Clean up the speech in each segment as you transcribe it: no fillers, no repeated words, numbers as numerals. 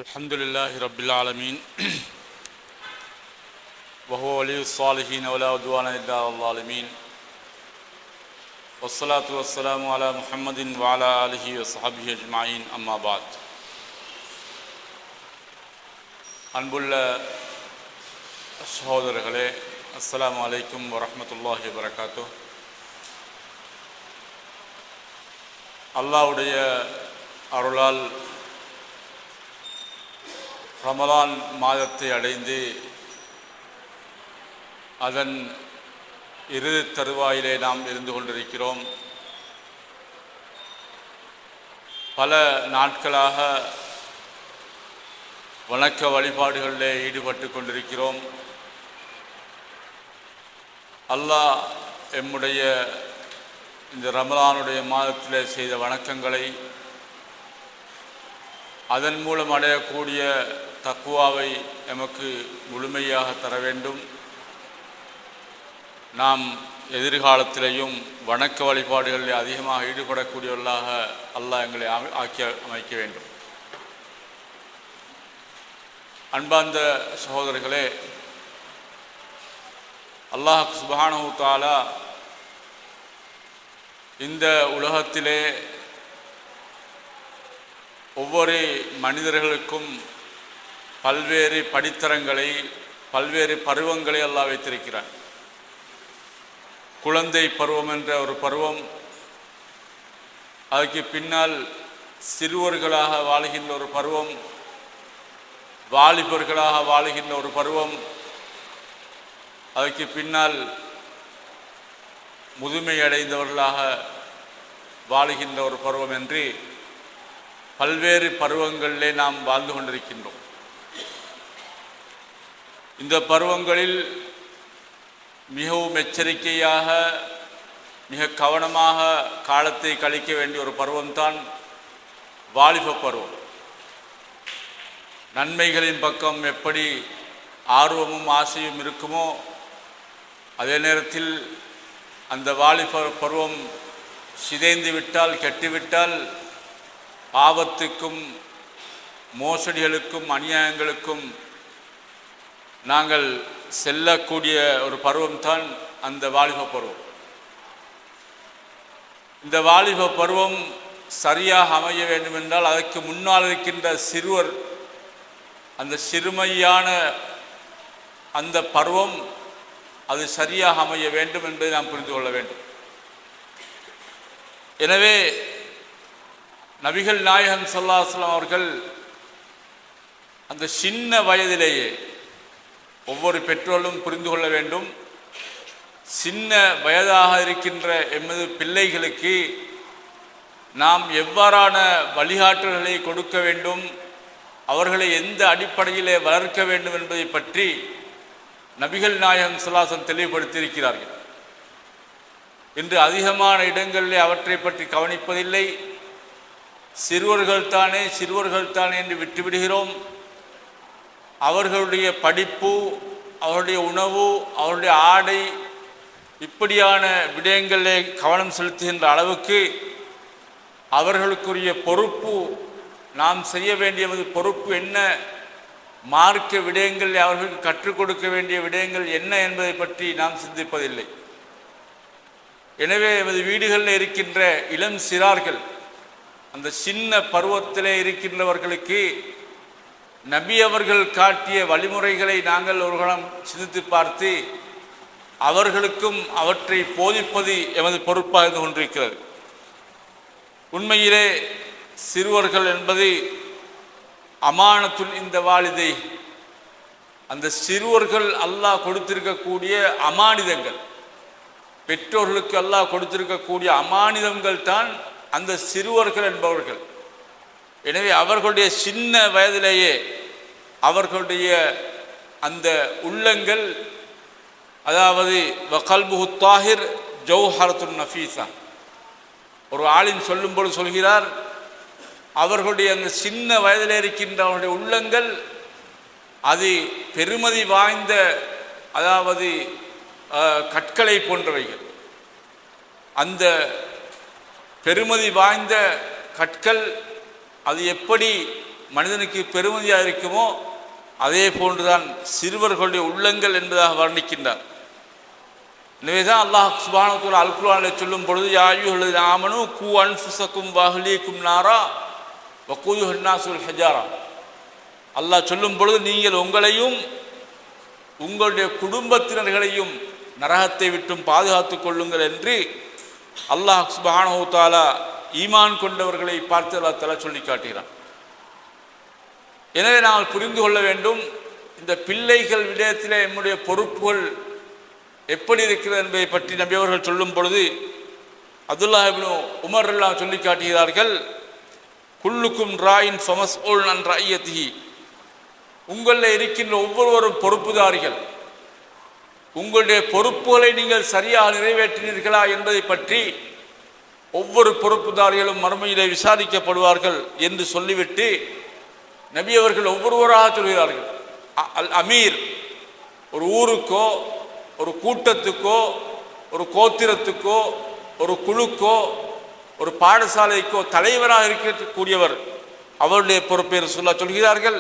الحمد لله رب العالمين وهو ولي الصالحين ولا عدوان إلا على الظالمين والصلاة والسلام على محمد وعلى آله وصحبه أجمعين أما بعد அன்புள்ள சகோதரர்களே, அஸ்ஸலாமு அலைக்கும் வரஹ்மத்துல்லாஹி வபரகாத்துஹ். அல்லாஹ்வுடைய அருளால் ரமலான் மாதத்தை அடைந்து அதன் இறுதி தருவாயிலே நாம் இருந்து கொண்டிருக்கிறோம். பல நாட்களாக வணக்க வழிபாடுகளிலே ஈடுபட்டு கொண்டிருக்கிறோம். அல்லாஹ் எம்முடைய இந்த ரமலானுடைய மாதத்திலே செய்த வணக்கங்களை, அதன் மூலம் அடையக்கூடிய தக்குவாவை எமக்கு முழுமையாக தர வேண்டும். நாம் எதிர்காலத்திலேயும் வணக்க வழிபாடுகளில் அதிகமாக ஈடுபடக்கூடியவர்களாக அல்லாஹ் எங்களை அமைக்க வேண்டும். அன்பார்ந்த சகோதரர்களே, அல்லாஹ் சுப்ஹானஹு தஆலா இந்த உலகத்திலே ஒவ்வொரு மனிதர்களுக்கும் பல்வேறு படித்தரங்களை, பல்வேறு பருவங்களை அல்லாஹ் வைத்திருக்கிறார். குழந்தை பருவம் என்ற ஒரு பருவம், அதுக்கு பின்னால் சிறுவர்களாக வாழுகின்ற ஒரு பருவம், வாலிபர்களாக வாழுகின்ற ஒரு பருவம், அதுக்கு பின்னால் முதுமை அடைந்தவர்களாக வாழுகின்ற ஒரு பருவம் என்று பல்வேறு பருவங்களிலே நாம் வாழ்ந்து கொண்டிருக்கின்றோம். இந்த பருவங்களில் மிகவும் எச்சரிக்கையாக, மிக கவனமாக காலத்தை கழிக்க வேண்டிய ஒரு பருவம்தான் வாலிப பருவம். நன்மைகளின் பக்கம் எப்படி ஆர்வமும் ஆசையும் இருக்குமோ, அதே நேரத்தில் அந்த வாலிப பருவம் சிதைந்து விட்டால், கெட்டுவிட்டால், ஆபத்துக்கும் மோசடிகளுக்கும் அநியாயங்களுக்கும் நாங்கள் செல்லக்கூடிய ஒரு பருவம்தான் அந்த வாலிப பருவம். இந்த வாலிப பருவம் சரியாக அமைய வேண்டுமென்றால் அதற்கு முன்னால் இருக்கின்ற சிறுவர், அந்த சிறுமையான அந்த பருவம் அது சரியாக அமைய வேண்டும் என்பதை நாம் புரிந்து கொள்ள வேண்டும். எனவே நபிகள் நாயகம் ஸல்லல்லாஹு அலைஹி வஸல்லம் அவர்கள் அந்த சின்ன வயதிலேயே, ஒவ்வொரு பெற்றோரும் புரிந்து கொள்ள வேண்டும், சின்ன வயதாக இருக்கின்ற எமது பிள்ளைகளுக்கு நாம் எவ்வாறான வழிகாட்டல்களை கொடுக்க வேண்டும், அவர்களை எந்த அடிப்படையிலே வளர்க்க வேண்டும் என்பதை பற்றி நபிகள் நாயகம் ஸல்லல்லாஹு அலைஹி வஸல்லம் தெளிவுபடுத்தியிருக்கிறார்கள். இன்று அதிகமான இடங்களிலே அவற்றை பற்றி கவனிப்பதில்லை. சிறுவர்கள் தானே என்று விட்டுவிடுகிறோம். அவர்களுடைய படிப்பு, அவருடைய உணவு, அவருடைய ஆடை, இப்படியான விடயங்களிலே கவனம் செலுத்துகின்ற அளவுக்கு அவர்களுக்குரிய பொறுப்பு, நாம் செய்ய வேண்டிய பொறுப்பு என்ன, மார்க்க விடயங்களில் அவர்களுக்கு கற்றுக் கொடுக்க வேண்டிய விடயங்கள் என்ன என்பதை பற்றி நாம் சிந்திப்பதில்லை. எனவே எமது வீடுகளில் இருக்கின்ற இளம் சிறார்கள், அந்த சின்ன பருவத்திலே இருக்கின்றவர்களுக்கு நபி அவர்கள் காட்டிய வழிமுறைகளை நாங்கள் ஒரு கணம் சிந்தித்து பார்த்து அவர்களுக்கும் அவற்றை போதிப்பது எமது பொறுப்பாக இருந்து கொண்டிருக்கிறது. உண்மையிலே சிறுவர்கள் என்பது அமானத்துல் இந்த வாலிதை, அந்த சிறுவர்கள் அல்லாஹ் கொடுத்திருக்கக்கூடிய அமானிதங்கள், பெற்றோர்களுக்கு அல்லாஹ் கொடுத்திருக்கக்கூடிய அமானிதங்கள் தான் அந்த சிறுவர்கள் என்பவர்கள். எனவே அவர்களுடைய சின்ன வயதிலேயே அவர்களுடைய அந்த உள்ளங்கள், அதாவது வகல்புஹு தாஹிர் ஜௌஹரத்துன் நஃபீஸா, ஒரு ஆலிம் சொல்லும்போது சொல்கிறார், அவர்களுடைய அந்த சின்ன வயதில் இருக்கின்ற அவருடைய உள்ளங்கள் அது பெருமதி வாய்ந்த, அதாவது கற்களை போன்றவைகள். அந்த பெருமதி வாய்ந்த கற்கள் அது எப்படி மனிதனுக்கு பெருமதியாக இருக்குமோ அதே போன்றுதான் சிறுவர்களுடைய உள்ளங்கள் என்பதாக வர்ணிக்கின்றார். எனவேதான் அல்லாஹ் சுப்ஹானஹு வ தஆலா அல் குர்ஆனில் சொல்லும் பொழுது யா அய்யுஹல்லதீன ஆமனூ கூ அன்ஃபுஸக்கும் வ அஹ்லீக்கும் நாரா வகூதுஹன் நாஸு வல் ஹஜாரா. அல்லாஹ் சொல்லும் பொழுது நீங்கள் உங்களையும் உங்களுடைய குடும்பத்தினர்களையும் நரகத்தை விட்டும் பாதுகாத்துக் கொள்ளுங்கள் என்று அல்லாஹ் சுப்ஹானஹு வ தஆலா ஈமான் கொண்டவர்களை பார்த்து அல்லாஹ் தஆலா சொல்லி காட்டுகிறான். எனவே நாங்கள் புரிந்து கொள்ள வேண்டும், இந்த பிள்ளைகள் விடயத்திலே நம்முடைய பொறுப்புகள் எப்படி இருக்கிறது என்பதை பற்றி நபி அவர்கள் சொல்லும் பொழுது அப்துல்லாஹ் இப்னு உமர் எல்லாம் சொல்லி காட்டுகிறார்கள், குல்லுக்கும் ராயின் ஃபமஸ்ஊல் அன் ரஅய்யத்திஹி, உங்களில் இருக்கின்ற ஒவ்வொருவரும் பொறுப்புதாரிகள். உங்களுடைய பொறுப்புகளை நீங்கள் சரியாக நிறைவேற்றினீர்களா என்பதை பற்றி ஒவ்வொரு பொறுப்புதாரிகளும் மறுமையிலே விசாரிக்கப்படுவார்கள் என்று சொல்லிவிட்டு நபி அவர்கள் ஒவ்வொருவராக சொல்கிறார்கள். அல் அமீர், ஒரு ஊருக்கோ ஒரு கூட்டத்துக்கோ ஒரு கோத்திரத்துக்கோ ஒரு குழுக்கோ ஒரு பாடசாலைக்கோ தலைவராக இருக்கக்கூடியவர், அவருடைய பொறுப்பை ரசூலுல்லாஹ் சொல்கிறார்கள்.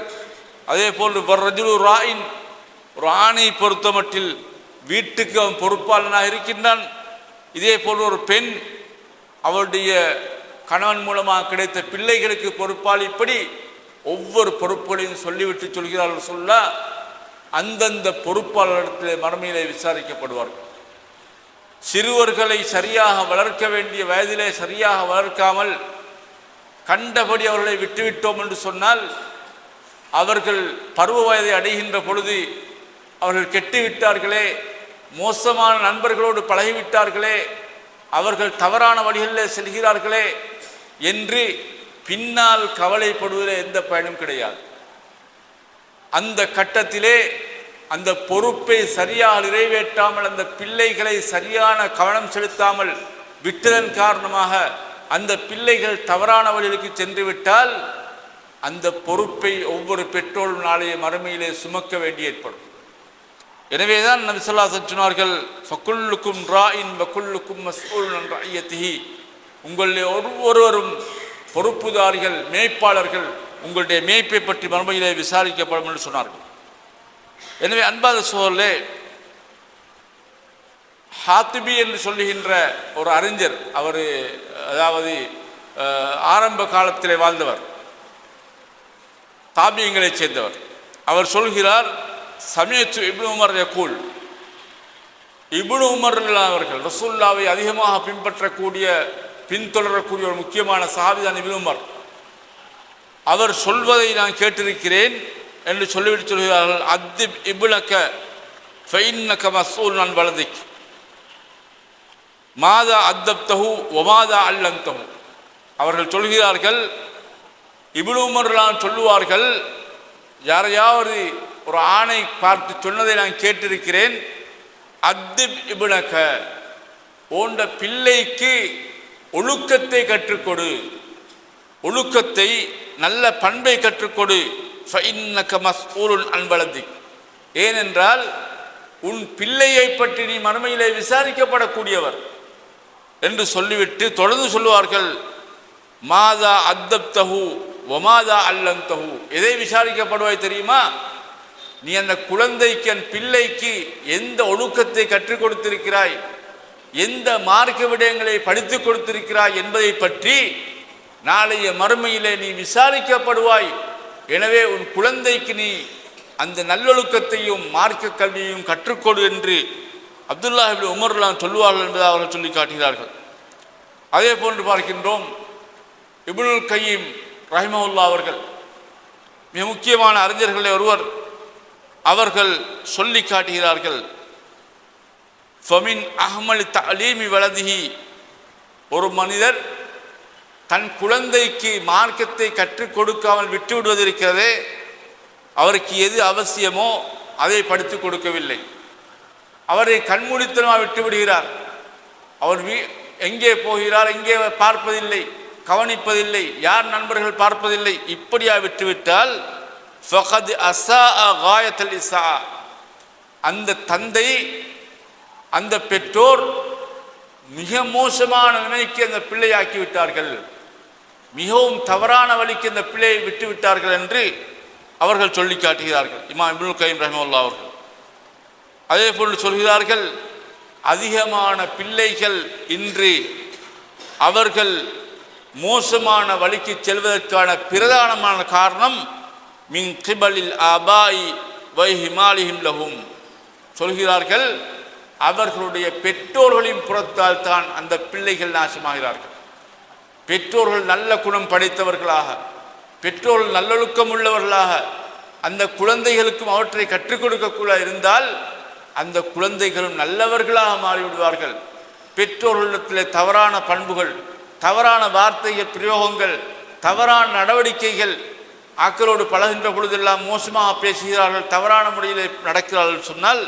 அதே போன்று வர்ரஜுலு ராயின், ஒரு ஆணை பொறுத்தமட்டில் வீட்டுக்கு அவன் பொறுப்பாளனாக இருக்கின்றான். இதே போன்று ஒரு பெண் அவருடைய கணவன் மூலமாக கிடைத்த பிள்ளைகளுக்கு பொறுப்பாளி. இப்படி ஒவ்வொரு பொறுப்புகளையும் சொல்லிவிட்டு சொல்கிறார்கள் ரசூலுல்லாஹ், அந்தந்த பொறுப்பாளரிடத்திலே மறுமையிலே விசாரிக்கப்படுவார்கள். சிறுவர்களை சரியாக வளர்க்க வேண்டிய வயதிலே சரியாக வளர்க்காமல் கண்டபடி அவர்களை விட்டுவிட்டோம் என்று சொன்னால், அவர்கள் பருவ வயதை அடைகின்ற பொழுது அவர்கள் கெட்டுவிட்டார்களே, மோசமான நண்பர்களோடு பழகிவிட்டார்களே, அவர்கள் தவறான வழிகளில் செல்கிறார்களே என்று பின்னால் கவலைப்படுவதில் எந்த பயனும் கிடையாது. அந்த கட்டத்திலே அந்த பொறுப்பை சரியாக நிறைவேற்றாமல், அந்த பிள்ளைகளை சரியான கவனம் செலுத்தாமல் விட்டதன் காரணமாக அந்த பிள்ளைகள் தவறான வழிகளுக்கு சென்று விட்டால் அந்த பொறுப்பை ஒவ்வொரு பெற்றோரும் நாளைய மறுமையிலே சுமக்க வேண்டி ஏற்படும். எனவேதான் நபி ஸல்லல்லாஹு அலைஹி வஸல்லம் சொன்னார்கள், ஃபகுல்லுக்கும் ராயின் வகுல்லுக்கும் மஸ்ஊலுன் அன் ரஅய்யத்திஹி, உங்களுடைய ஒவ்வொருவரும் பொறுப்புதாரிகள், மேய்ப்பாளர்கள், உங்களுடைய மேய்ப்பை பற்றி மறுமையிலே விசாரிக்கப்படும் என்று சொன்னார்கள். எனவே அன்பான சகோதரர்களே, ஹாத்திபி என்று சொல்லுகின்ற ஒரு அறிஞர், அவர் அதாவது ஆரம்ப காலத்திலே வாழ்ந்தவர், தாபியங்களைச் சேர்ந்தவர். அவர் சொல்கிறார், சமயத்து இப்னு உமர் யகூல், இப்னு உமர் அவர்கள் ரசூலுல்லாஹ்வை அதிகமாக பின்பற்றக்கூடிய பின்தொடரக்கூடிய ஒரு முக்கியமான சஹாபிதான் இப்னு உமர். அவர் சொல்வதை நான் கேட்டிருக்கிறேன் என்று சொல்லிவிட்டு சொல்கிறார்கள், அத்திப் இப்னக ஃபஇன்னக மஸ்ஊலுன் அன் வலதிக் மாதா அத்தப்தஹு வமாதா அல்லம்தஹு. அவர்கள் சொல்கிறார்கள், இப்னு உமர் சொல்லுவார்கள், யாரையாவது ஒரு ஆணை பார்த்து சொன்னதை நான் கேட்டிருக்கிறேன், அத்திப் இப்னக, போன்ற பிள்ளைக்கு ஒழுக்கத்தை கற்றுக்கொடு, ஒழுக்கத்தை நல்ல பண்பை கற்றுக்கொடு, ஃபஇன்னக மஸ்ஊலுன் அன் வலதிக், ஏனென்றால் உன் பிள்ளையை பற்றி நீ மறுமையிலே விசாரிக்கப்படக்கூடியவர் என்று சொல்லிவிட்டு தொடர்ந்து சொல்லுவார்கள், மாதா அத்தப்தஹு வமாதா அல்லம்தஹு, எதை விசாரிக்கப்படுவாய் தெரியுமா? நீ அந்த குழந்தைக்கு, அந்த பிள்ளைக்கு எந்த ஒழுக்கத்தை கற்றுக் கொடுத்திருக்கிறாய், எந்த மார்க்க விடயங்களை படித்து கொடுத்திருக்கிறாய் என்பதை பற்றி நாளைய மறுமையிலே நீ விசாரிக்கப்படுவாய். எனவே உன் குழந்தைக்கு நீ அந்த நல்லொழுக்கத்தையும் மார்க்க கல்வியையும் கற்றுக்கொடு என்று அப்துல்லாஹ் இப்னு உமர் சொல்லுவார்கள் என்பதை அவர்கள் சொல்லி காட்டுகிறார்கள். அதே போன்று பார்க்கின்றோம், இப்னுல் கையிம் ரஹிமஹுல்லாஹ் அவர்கள் மிக முக்கியமான அறிஞர்களில் ஒருவர். அவர்கள் சொல்லி காட்டுகிறார்கள், ஃபமின் அஹ்மல் தஅலீமி வலதிஹி, ஒரு மனிதர் தன் குழந்தைக்கு மார்க்கத்தை கற்றுக் கொடுக்காமல் விட்டு விடுவது இருக்கிறதே, அவருக்கு எது அவசியமோ அதை படித்துக் கொடுக்கவில்லை, அவரை கண்மூடித்தனமாக விட்டு விடுகிறார். அவர் எங்கே போகிறார், எங்கே பார்ப்பதில்லை, கவனிப்பதில்லை, யார் நண்பர்கள் பார்ப்பதில்லை, இப்படியா விட்டுவிட்டால் ஃபகத் அஸாஅ காயத்தல் இஸாஅ, அந்த தந்தை, அந்த பெற்றோர் மிக மோசமான நிலைக்கு அந்த பிள்ளையாக்கி விட்டார்கள். மிகவும் தவறான வழிக்கு இந்த பிள்ளையை விட்டு விட்டார்கள் என்று அவர்கள் சொல்லி காட்டுகிறார்கள். இமாம் இப்னுல் கய்யிம் ரஹ்மத்துல்லாஹி அவர்கள் அதே போன்று சொல்கிறார்கள், அதிகமான பிள்ளைகள் இன்று அவர்கள் மோசமான வழிக்கு செல்வதற்கான பிரதானமான காரணம் மின் கிபலில் ஆபாய் வைஹிமாலிஹிம் லஹும், சொல்கிறார்கள் அவர்களுடைய பெற்றோர்களின் புறத்தால் தான் அந்த பிள்ளைகள் நாசமாகிறார்கள். பெற்றோர்கள் நல்ல குணம் படைத்தவர்களாக, பெற்றோர்கள் நல்லொழுக்கம் உள்ளவர்களாக அந்த குழந்தைகளுக்கும் அவற்றை கற்றுக் கொடுக்கக்கூட இருந்தால் அந்த குழந்தைகளும் நல்லவர்களாக மாறிவிடுவார்கள். பெற்றோர்களிடத்தில் தவறான பண்புகள், தவறான வார்த்தைகள் பிரயோகங்கள், தவறான நடவடிக்கைகள், ஆக்களோடு பழகின்ற பொழுதெல்லாம் மோசமாக பேசுகிறார்கள், தவறான முறையில் நடக்கிறார்கள் சொன்னால்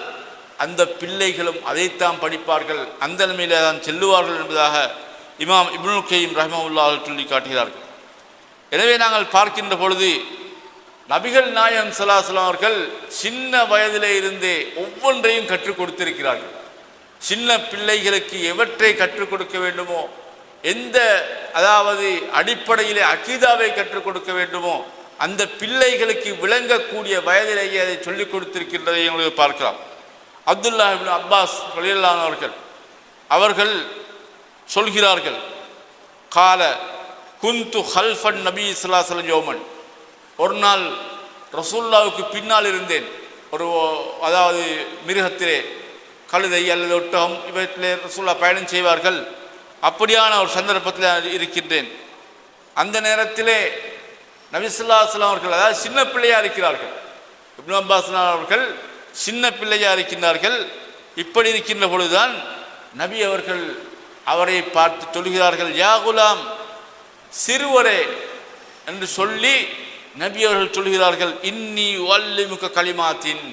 அந்த பிள்ளைகளும் அதைத்தான் படிப்பார்கள், அந்த நிலையிலே தான் செல்லுவார்கள் என்பதாக இமாம் இப்னுல் கய்யிம் ரஹ்மத்துல்லாஹி அவர்கள் சொல்லி காட்டுகிறார்கள். எனவே நாங்கள் பார்க்கின்ற பொழுது நபிகள் நாயகம் ஸல்லல்லாஹு அலைஹி வஸல்லம் அவர்கள் சின்ன வயதிலே இருந்தே ஒவ்வொன்றையும் கற்றுக் கொடுத்திருக்கிறார்கள். சின்ன பிள்ளைகளுக்கு எவற்றை கற்றுக் கொடுக்க வேண்டுமோ, எந்த அதாவது அடிப்படையிலே அகீதாவை கற்றுக் கொடுக்க வேண்டுமோ அந்த பிள்ளைகளுக்கு விளங்கக்கூடிய வயதிலேயே அதை சொல்லிக் கொடுத்திருக்கின்றதை எங்களுக்கு பார்க்கலாம். அப்துல்லா இப்னு அப்பாஸ் ரலியல்லாஹு அவர்கள் சொல்கிறார்கள், கால குந்து ஹல்ஃபன் நபி ஸல்லல்லாஹு அலைஹி வஸல்லம் யௌமன், ஒரு நாள் ரசூலுல்லாஹ்வுக்கு பின்னால் இருந்தேன். ஒரு அதாவது மிருகத்திலே கழுதை அல்லது ஒட்டகம் இவற்றிலே ரசூலுல்லாஹ் பயணம் செய்வார்கள். அப்படியான ஒரு சந்தர்ப்பத்தில் இருக்கின்றேன். அந்த நேரத்திலே நபி ஸல்லல்லாஹு அலைஹி வஸல்லம் அவர்கள் அதாவது சின்ன பிள்ளையாக இருக்கிறார்கள். இப்னு அப்பாஸ் அவர்கள் சின்ன பிள்ளையாக இருக்கின்றார்கள். இப்படி இருக்கின்ற பொழுதுதான் நபி அவர்கள் அவரை பார்த்து சொல்கிறார்கள், யா குலாம், சிறுவரே என்று சொல்லி நபி அவர்கள் சொல்கிறார்கள், இன்னி வல்லிமுக கலிமாத்தின்,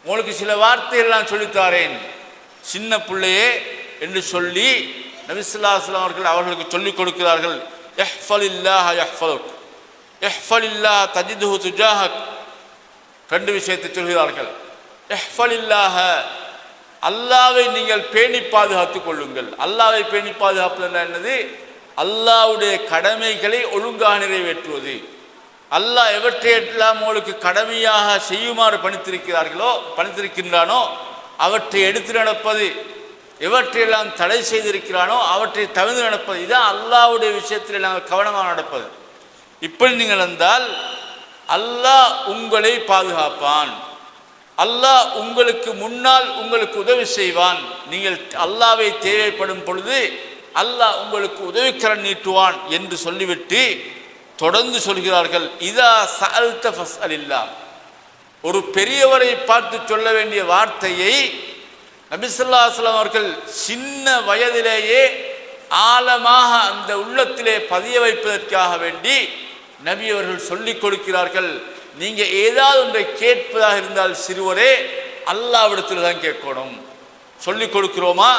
உங்களுக்கு சில வார்த்தைகள் நான் சொல்லித்தாரேன் சின்ன பிள்ளையே என்று சொல்லி நபி ஸல்லல்லாஹு அலைஹி வஸல்லம் அவர்கள் அவர்களுக்கு சொல்லிக் கொடுக்கிறார்கள். இஹ்ஃபலில்லாஹ யஹ்ஃபலுக், இஹ்ஃபலில்லாஹ தஜிதுஹு துஜாஹக். ரெண்டு விஷயத்தை சொல்கிறார்கள். இஹ்ஃபலில்லாஹ, அல்லாஹ்வை நீங்கள் பேணி பாதுகாத்துக் கொள்ளுங்கள். அல்லாஹ்வை பேணி பாதுகாப்பது என்னது? அல்லாஹ்வுடைய கடமைகளை ஒழுங்காக நிறைவேற்றுவது. அல்லாஹ் எவற்றையெல்லாம் உங்களுக்கு கடமையாக செய்யுமாறு பணித்திருக்கின்றானோ அவற்றை எடுத்து நடப்பது, எவற்றையெல்லாம் தடை செய்திருக்கிறானோ அவற்றை தவிர்த்து நடப்பது. இதுதான் அல்லாஹ்வுடைய விஷயத்தில் நாங்கள் கவனமாக நடப்பது. இப்படி நீங்கள் இருந்தால் அல்லாஹ் உங்களை பாதுகாப்பான், அல்லாஹ் உங்களுக்கு முன்னால் உங்களுக்கு உதவி செய்வான். நீங்கள் அல்லாஹ்வை தேவைப்படும் பொழுது அல்லாஹ் உங்களுக்கு உதவிக்கரம் நீட்டுவான் என்று சொல்லிவிட்டு தொடர்ந்து சொல்கிறார்கள், இதா சஅல்த ஃபஸ்அலில்லாஹ். ஒரு பெரியவரை பார்த்து சொல்ல வேண்டிய வார்த்தையை நபி ஸல்லல்லாஹு அலைஹி வஸல்லம் அவர்கள் சின்ன வயதிலேயே ஆழமாக அந்த உள்ளத்திலே பதிய வைப்பதற்காக வேண்டி நபி அவர்கள் சொல்லிக் கொடுக்கிறார்கள். நீங்க ஏதாவது ஒன்றை கேட்பதாக இருந்தால் சிறுவரே அல்லாஹ்விடத்தில் தான் கேட்கணும். சொல்லிக் கொடுக்கிறோமா?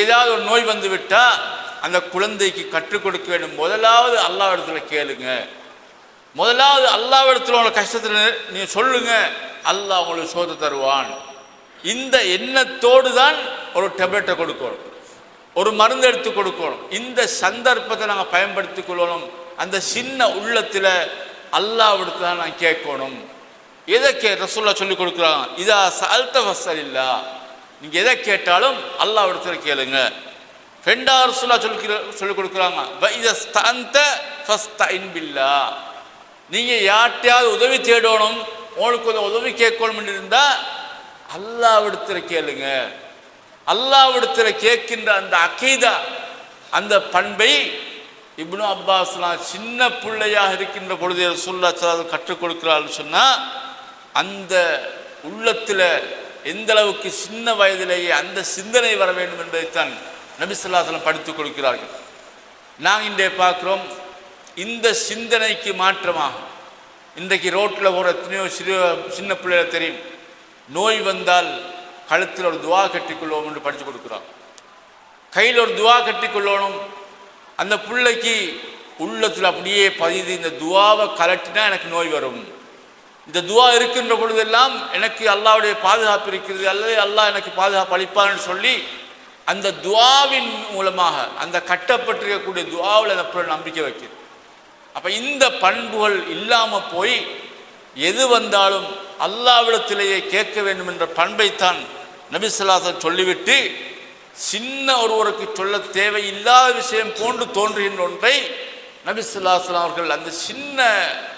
ஏதாவது ஒரு நோய் வந்து விட்டா அந்த குழந்தைக்கு கற்றுக் கொடுக்க வேண்டும். முதலாவது அல்லாஹ்விடத்தில் கேளுங்க, முதலாவது அல்லாஹ்விடத்தில் உள்ள கஷ்டத்தில் நீ சொல்லுங்க, அல்லாஹ் உங்களுக்கு சோத தருவான். இந்த எண்ணத்தோடு தான் ஒரு டேப்லெட்டை கொடுக்கணும், ஒரு மருந்து எடுத்து கொடுக்கணும். இந்த சந்தர்ப்பத்தை நாங்கள் பயன்படுத்திக் கொள்ளணும். அந்த சின்ன உள்ளத்தில் அல்லாஹ்விடத்தில் தான் நான் கேட்கணும். எதை ரசூலுல்லாஹ் சொல்லிக் கொடுக்குறாங்க, இதா சஅல்த ஃபஸ்அலில்லாஹ், நீங்கள் எதை கேட்டாலும் அல்லாஹ்விடத்தில் கேளுங்க. ரெண்டாவது ரசூலுல்லாஹ் சொல்லிக் கொடுக்குறாங்க, வஇதஸ்தஅன்த ஃபஸ்தஇன் பில்லாஹ், நீங்கள் யார்ட்டையாவது உதவி தேடணும், உங்களுக்கு ஒரு உதவி கேட்கணும் என்று இருந்தால் அல்லாஹ்விடத்தில் கேளுங்க. அல்லாஹ்விடத்தில் கேட்கின்ற அந்த அகீதா, அந்த பண்பை இப்னு அப்பாஸ்லாம் சின்ன பிள்ளையாக இருக்கின்ற பொழுது ரசூலுல்லாஹ் கற்றுக் கொடுக்கிறார்கள் சொன்னால் அந்த உள்ளத்தில் எந்த அளவுக்கு சின்ன வயதிலேயே அந்த சிந்தனை வர வேண்டும் என்பதைத்தான் நபி ஸல்லல்லாஹு அலைஹி வஸல்லம் படித்துக் கொடுக்கிறார்கள். நாங்கள் இன்றைய பார்க்குறோம், இந்த சிந்தனைக்கு மாற்றமாக இன்றைக்கு ரோட்டில் ஒரு எத்தனையோ சின்ன பிள்ளைகள் தெரியும், நோய் வந்தால் கழுத்தில் ஒரு துவா கட்டிக்கொள்வோம் என்று படித்து கொடுக்குறோம். கையில் ஒரு துவா கட்டிக்கொள்ளணும். அந்த பிள்ளைக்கு உள்ளத்தில் அப்படியே பதிது, இந்த துவாவை கலட்டினா எனக்கு நோய் வரும், இந்த துவா இருக்கின்ற பொழுதெல்லாம் எனக்கு அல்லாஹ்வுடைய பாதுகாப்பு இருக்கிறது, அல்லது அல்லாஹ் எனக்கு பாதுகாப்பு அளிப்பான்னு சொல்லி அந்த துஆவின் மூலமாக அந்த கட்டப்பட்டிருக்கக்கூடிய துஆவில் அந்த பிள்ளை நம்பிக்கை வைக்கிறது. அப்போ இந்த பண்புகள் இல்லாமல் போய் எது வந்தாலும் அல்லாஹ்விடத்திலேயே கேட்க வேண்டும் என்ற பண்பைத்தான் நபி ஸல்லல்லாஹு அலைஹி வஸல்லம் சொல்லிவிட்டு, சின்ன ஒருவருக்கு சொல்ல தேவையில்லாத விஷயம் போன்று தோன்றுகின்ற ஒன்றை நபி ஸல்லல்லாஹு அலைஹி வஸல்லம் அவர்கள் அந்த சின்ன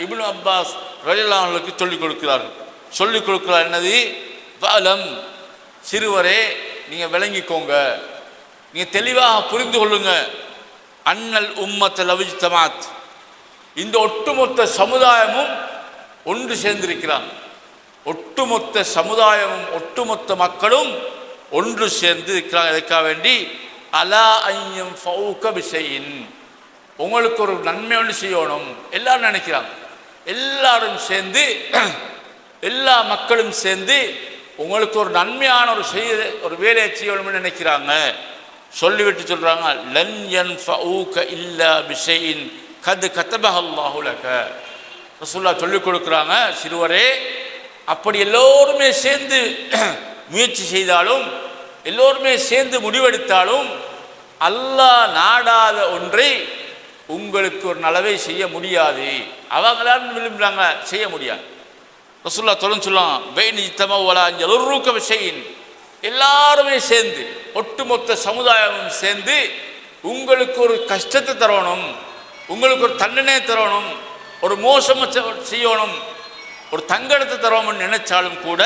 இப்னு அப்பாஸ் ரலியல்லாஹு அன்ஹுவுக்கு சொல்லிக் கொடுக்கிறார்கள். சொல்லிக் கொடுக்கிறார் என்னது? வலம், சிறுவரே நீங்கள் விளங்கிக்கோங்க, நீங்கள் தெளிவாக புரிந்து கொள்ளுங்க. அன்னல் உம்மத் லவிஜ்தமாத், இந்த ஒட்டுமொத்த சமுதாயமும் ஒன்று சேர்ந்திருக்கிறாங்க. ஒட்டுமொத்த சமுதாயமும் ஒட்டுமொத்த மக்களும் ஒன்று சேர்ந்து இருக்கிறாங்க. எதுக்காக வேண்டி? அலா ஐயம் ஃபவுக பிஷையின், உங்களுக்கு ஒரு நன்மை ஒன்று செய்யணும் எல்லாரும் நினைக்கிறாங்க. எல்லாரும் சேர்ந்து, எல்லா மக்களும் சேர்ந்து உங்களுக்கு ஒரு நன்மையான ஒரு வேலையை செய்யணும்னு நினைக்கிறாங்க. சொல்லிவிட்டு சொல்றாங்க, லன் யன்ஃபஊக இல்லா பிஷையின் கத் கதபஹல்லாஹு லக. ரசூலுல்லாஹ் சொல்லிக் கொடுக்குறாங்க, சிறுவரே அப்படி எல்லோருமே சேர்ந்து முயற்சி செய்தாலும், எல்லோருமே சேர்ந்து முடிவெடுத்தாலும் அல்லாஹ் நாடாத ஒன்றை உங்களுக்கு ஒரு நலவை செய்ய முடியாது. அவங்களாம் விரும்புகிறாங்க, செய்ய முடியாது. ரசூலுல்லாஹ் தொடர்ந்து சொல்லலாம், எல்லாருமே சேர்ந்து, ஒட்டுமொத்த சமுதாயமும் சேர்ந்து உங்களுக்கு ஒரு கஷ்டத்தை தரணும், உங்களுக்கு ஒரு தண்டனை தரணும், ஒரு மோசம் செய்யணும், ஒரு தங்கடத்தை தரோம்னு நினைச்சாலும் கூட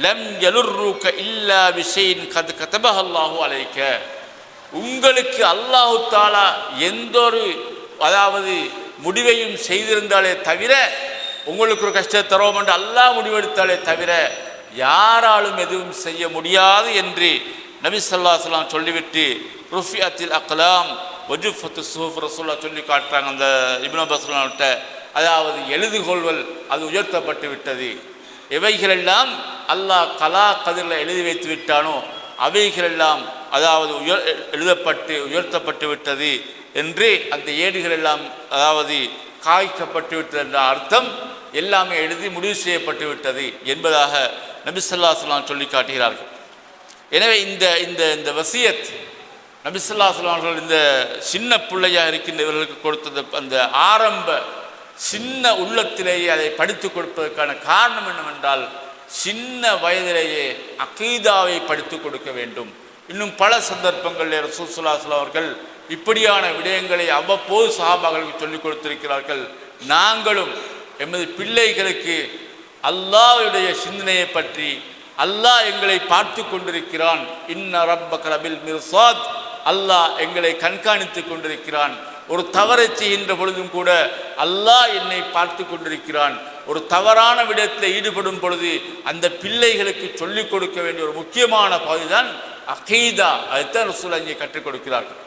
லம் யலுர்ருக இல்லா பிஷைஇன் கத் கதபஹல்லாஹு அலைக, உங்களுக்கு அல்லாஹு தஆலா எந்த ஒரு முடிவையும் செய்திருந்தாலே தவிர, உங்களுக்கு ஒரு கஷ்டத்தை தரோம் என்று அல்லாஹ் முடிவெடுத்தாலே தவிர யாராலும் எதுவும் செய்ய முடியாது என்று நபி ஸல்லல்லாஹு அலைஹி வஸல்லம் சொல்லிவிட்டு, ருஃபிஅத்தில் அக்லாம் வஜுஃபத்து ஸுஹூஃப் ரசூலுல்லாஹ் சொல்லி காட்டுறாங்க அந்த இப்னு அப்பாஸ். எழுதுகோள்கள் அது உயர்த்தப்பட்டு விட்டது. எவைகளெல்லாம் அல்லாஹ் கலா கதிரில் எழுதி வைத்து விட்டானோ அவைகளெல்லாம் உயர்த்தப்பட்டு விட்டது என்று, அந்த ஏடுகள் எல்லாம் காய்க்கப்பட்டு விட்டது என்ற அர்த்தம், எல்லாமே எழுதி முடிவு செய்யப்பட்டு விட்டது என்பதாக நபி ஸல்லல்லாஹு அலைஹி வஸல்லம் சொல்லி காட்டுகிறார்கள். எனவே இந்த இந்த இந்த வசியத் நபி ஸல்லல்லாஹு அலைஹி வஸல்லம் அவர்கள் இந்த சின்ன பிள்ளையாக இருக்கின்றவர்களுக்கு கொடுத்தது அந்த ஆரம்ப சின்ன உள்ளத்திலேயே அதை படித்து கொடுப்பதற்கான காரணம் என்னவென்றால், சின்ன வயதிலேயே அகீதாவை படித்து கொடுக்க வேண்டும். இன்னும் பல சந்தர்ப்பங்களில் ரசூல் ஸல்லல்லாஹு அலைஹி வஸல்லம் அவர்கள் இப்படியான விடயங்களை அவ்வப்போது சஹாபாக்களுக்கு சொல்லிக் கொடுத்திருக்கிறார்கள். நாங்களும் எமது பிள்ளைகளுக்கு அல்லாஹ்வுடைய சிந்தனையை பற்றி, அல்லாஹ் எங்களை பார்த்து கொண்டிருக்கிறான், இன்ன ரப்பக லபில் மிர்சாத், அல்லாஹ் எங்களை கண்காணித்து கொண்டிருக்கிறான், ஒரு தவறை செய்கின்ற பொழுதும் கூட அல்லாஹ் என்னை பார்த்து கொண்டிருக்கிறான், ஒரு தவறான விடயத்தில் ஈடுபடும் பொழுது அந்த பிள்ளைகளுக்கு சொல்லிக் கொடுக்க வேண்டிய ஒரு முக்கியமான பகுதிதான் அகீதா. அதைத்தான் ரசூலுல்லாஹ் இங்கே கற்றுக் கொடுக்கிறார்கள்.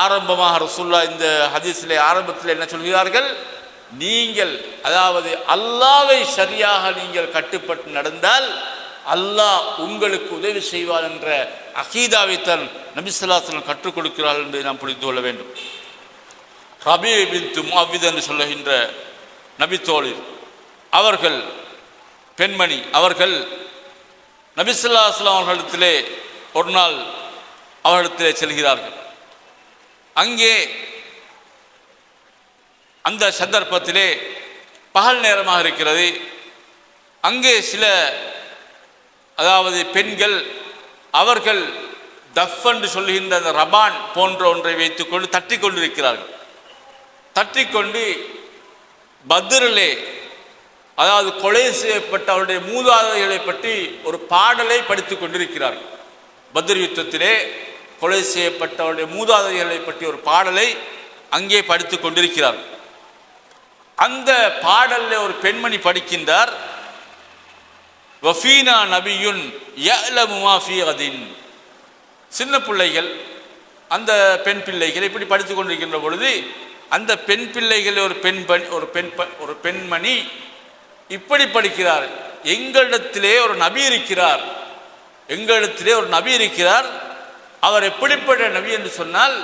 ஆரம்பமாக ரசூலுல்லாஹ் இந்த ஹதீஸிலே ஆரம்பத்தில் என்ன சொல்கிறார்கள்? நீங்கள் அல்லாஹ்வை சரியாக நீங்கள் கட்டுப்பட்டு நடந்தால் அல்லாஹ் உங்களுக்கு உதவி செய்வார் என்ற அகீதாவைத்தான் நபி ஸல்லல்லாஹு அலைஹி வஸல்லம் கற்றுக் கொடுக்கிறார்கள் என்பதை நாம் புரிந்து கொள்ள வேண்டும். ரபீ பின்த் முஅவ்வித் என்று சொல்லுகின்ற நபி தோழர் அவர்கள், பெண்மணி அவர்கள் நபி ஸல்லல்லாஹு அலைஹி வஸல்லம் அவர்களிடத்திலே ஒரு நாள் அவர்களிடத்திலே செல்கிறார்கள். அங்கே அந்த சந்தர்ப்பத்திலே பகல் நேரமாக இருக்கிறது. அங்கே சில பெண்கள் அவர்கள் தஃப் என்று சொல்லுகின்ற அந்த ரபான் போன்ற ஒன்றை வைத்துக்கொண்டு தட்டி கொண்டிருக்கிறார்கள். தட்டி கொண்டு பத்ரிலே கொலை செய்யப்பட்ட அவருடைய மூதாதைகளை பற்றி ஒரு பாடலை படித்து கொண்டிருக்கிறார்கள். பத்ர் யுத்தத்திலே கொலை செய்யப்பட்டவருடைய மூதாதைகளை பற்றி ஒரு பாடலை அங்கே படித்து கொண்டிருக்கிறார்கள். அந்த பாடலில் ஒரு பெண்மணி படிக்கின்றார், வஃபீனா நபியுன் யஅலமு மா ஃபீ கதின். சின்ன பிள்ளைகள், அந்த பெண் பிள்ளைகள் இப்படி படித்து கொண்டிருக்கின்ற பொழுது அந்த பெண் பிள்ளைகள் ஒரு பெண்மணி இப்படி படிக்கிறார், எங்களிடத்திலே ஒரு நபி இருக்கிறார், எங்களிடத்திலே ஒரு நபி இருக்கிறார். அவர் எப்படிப்பட்ட நபி என்று சொன்னால்,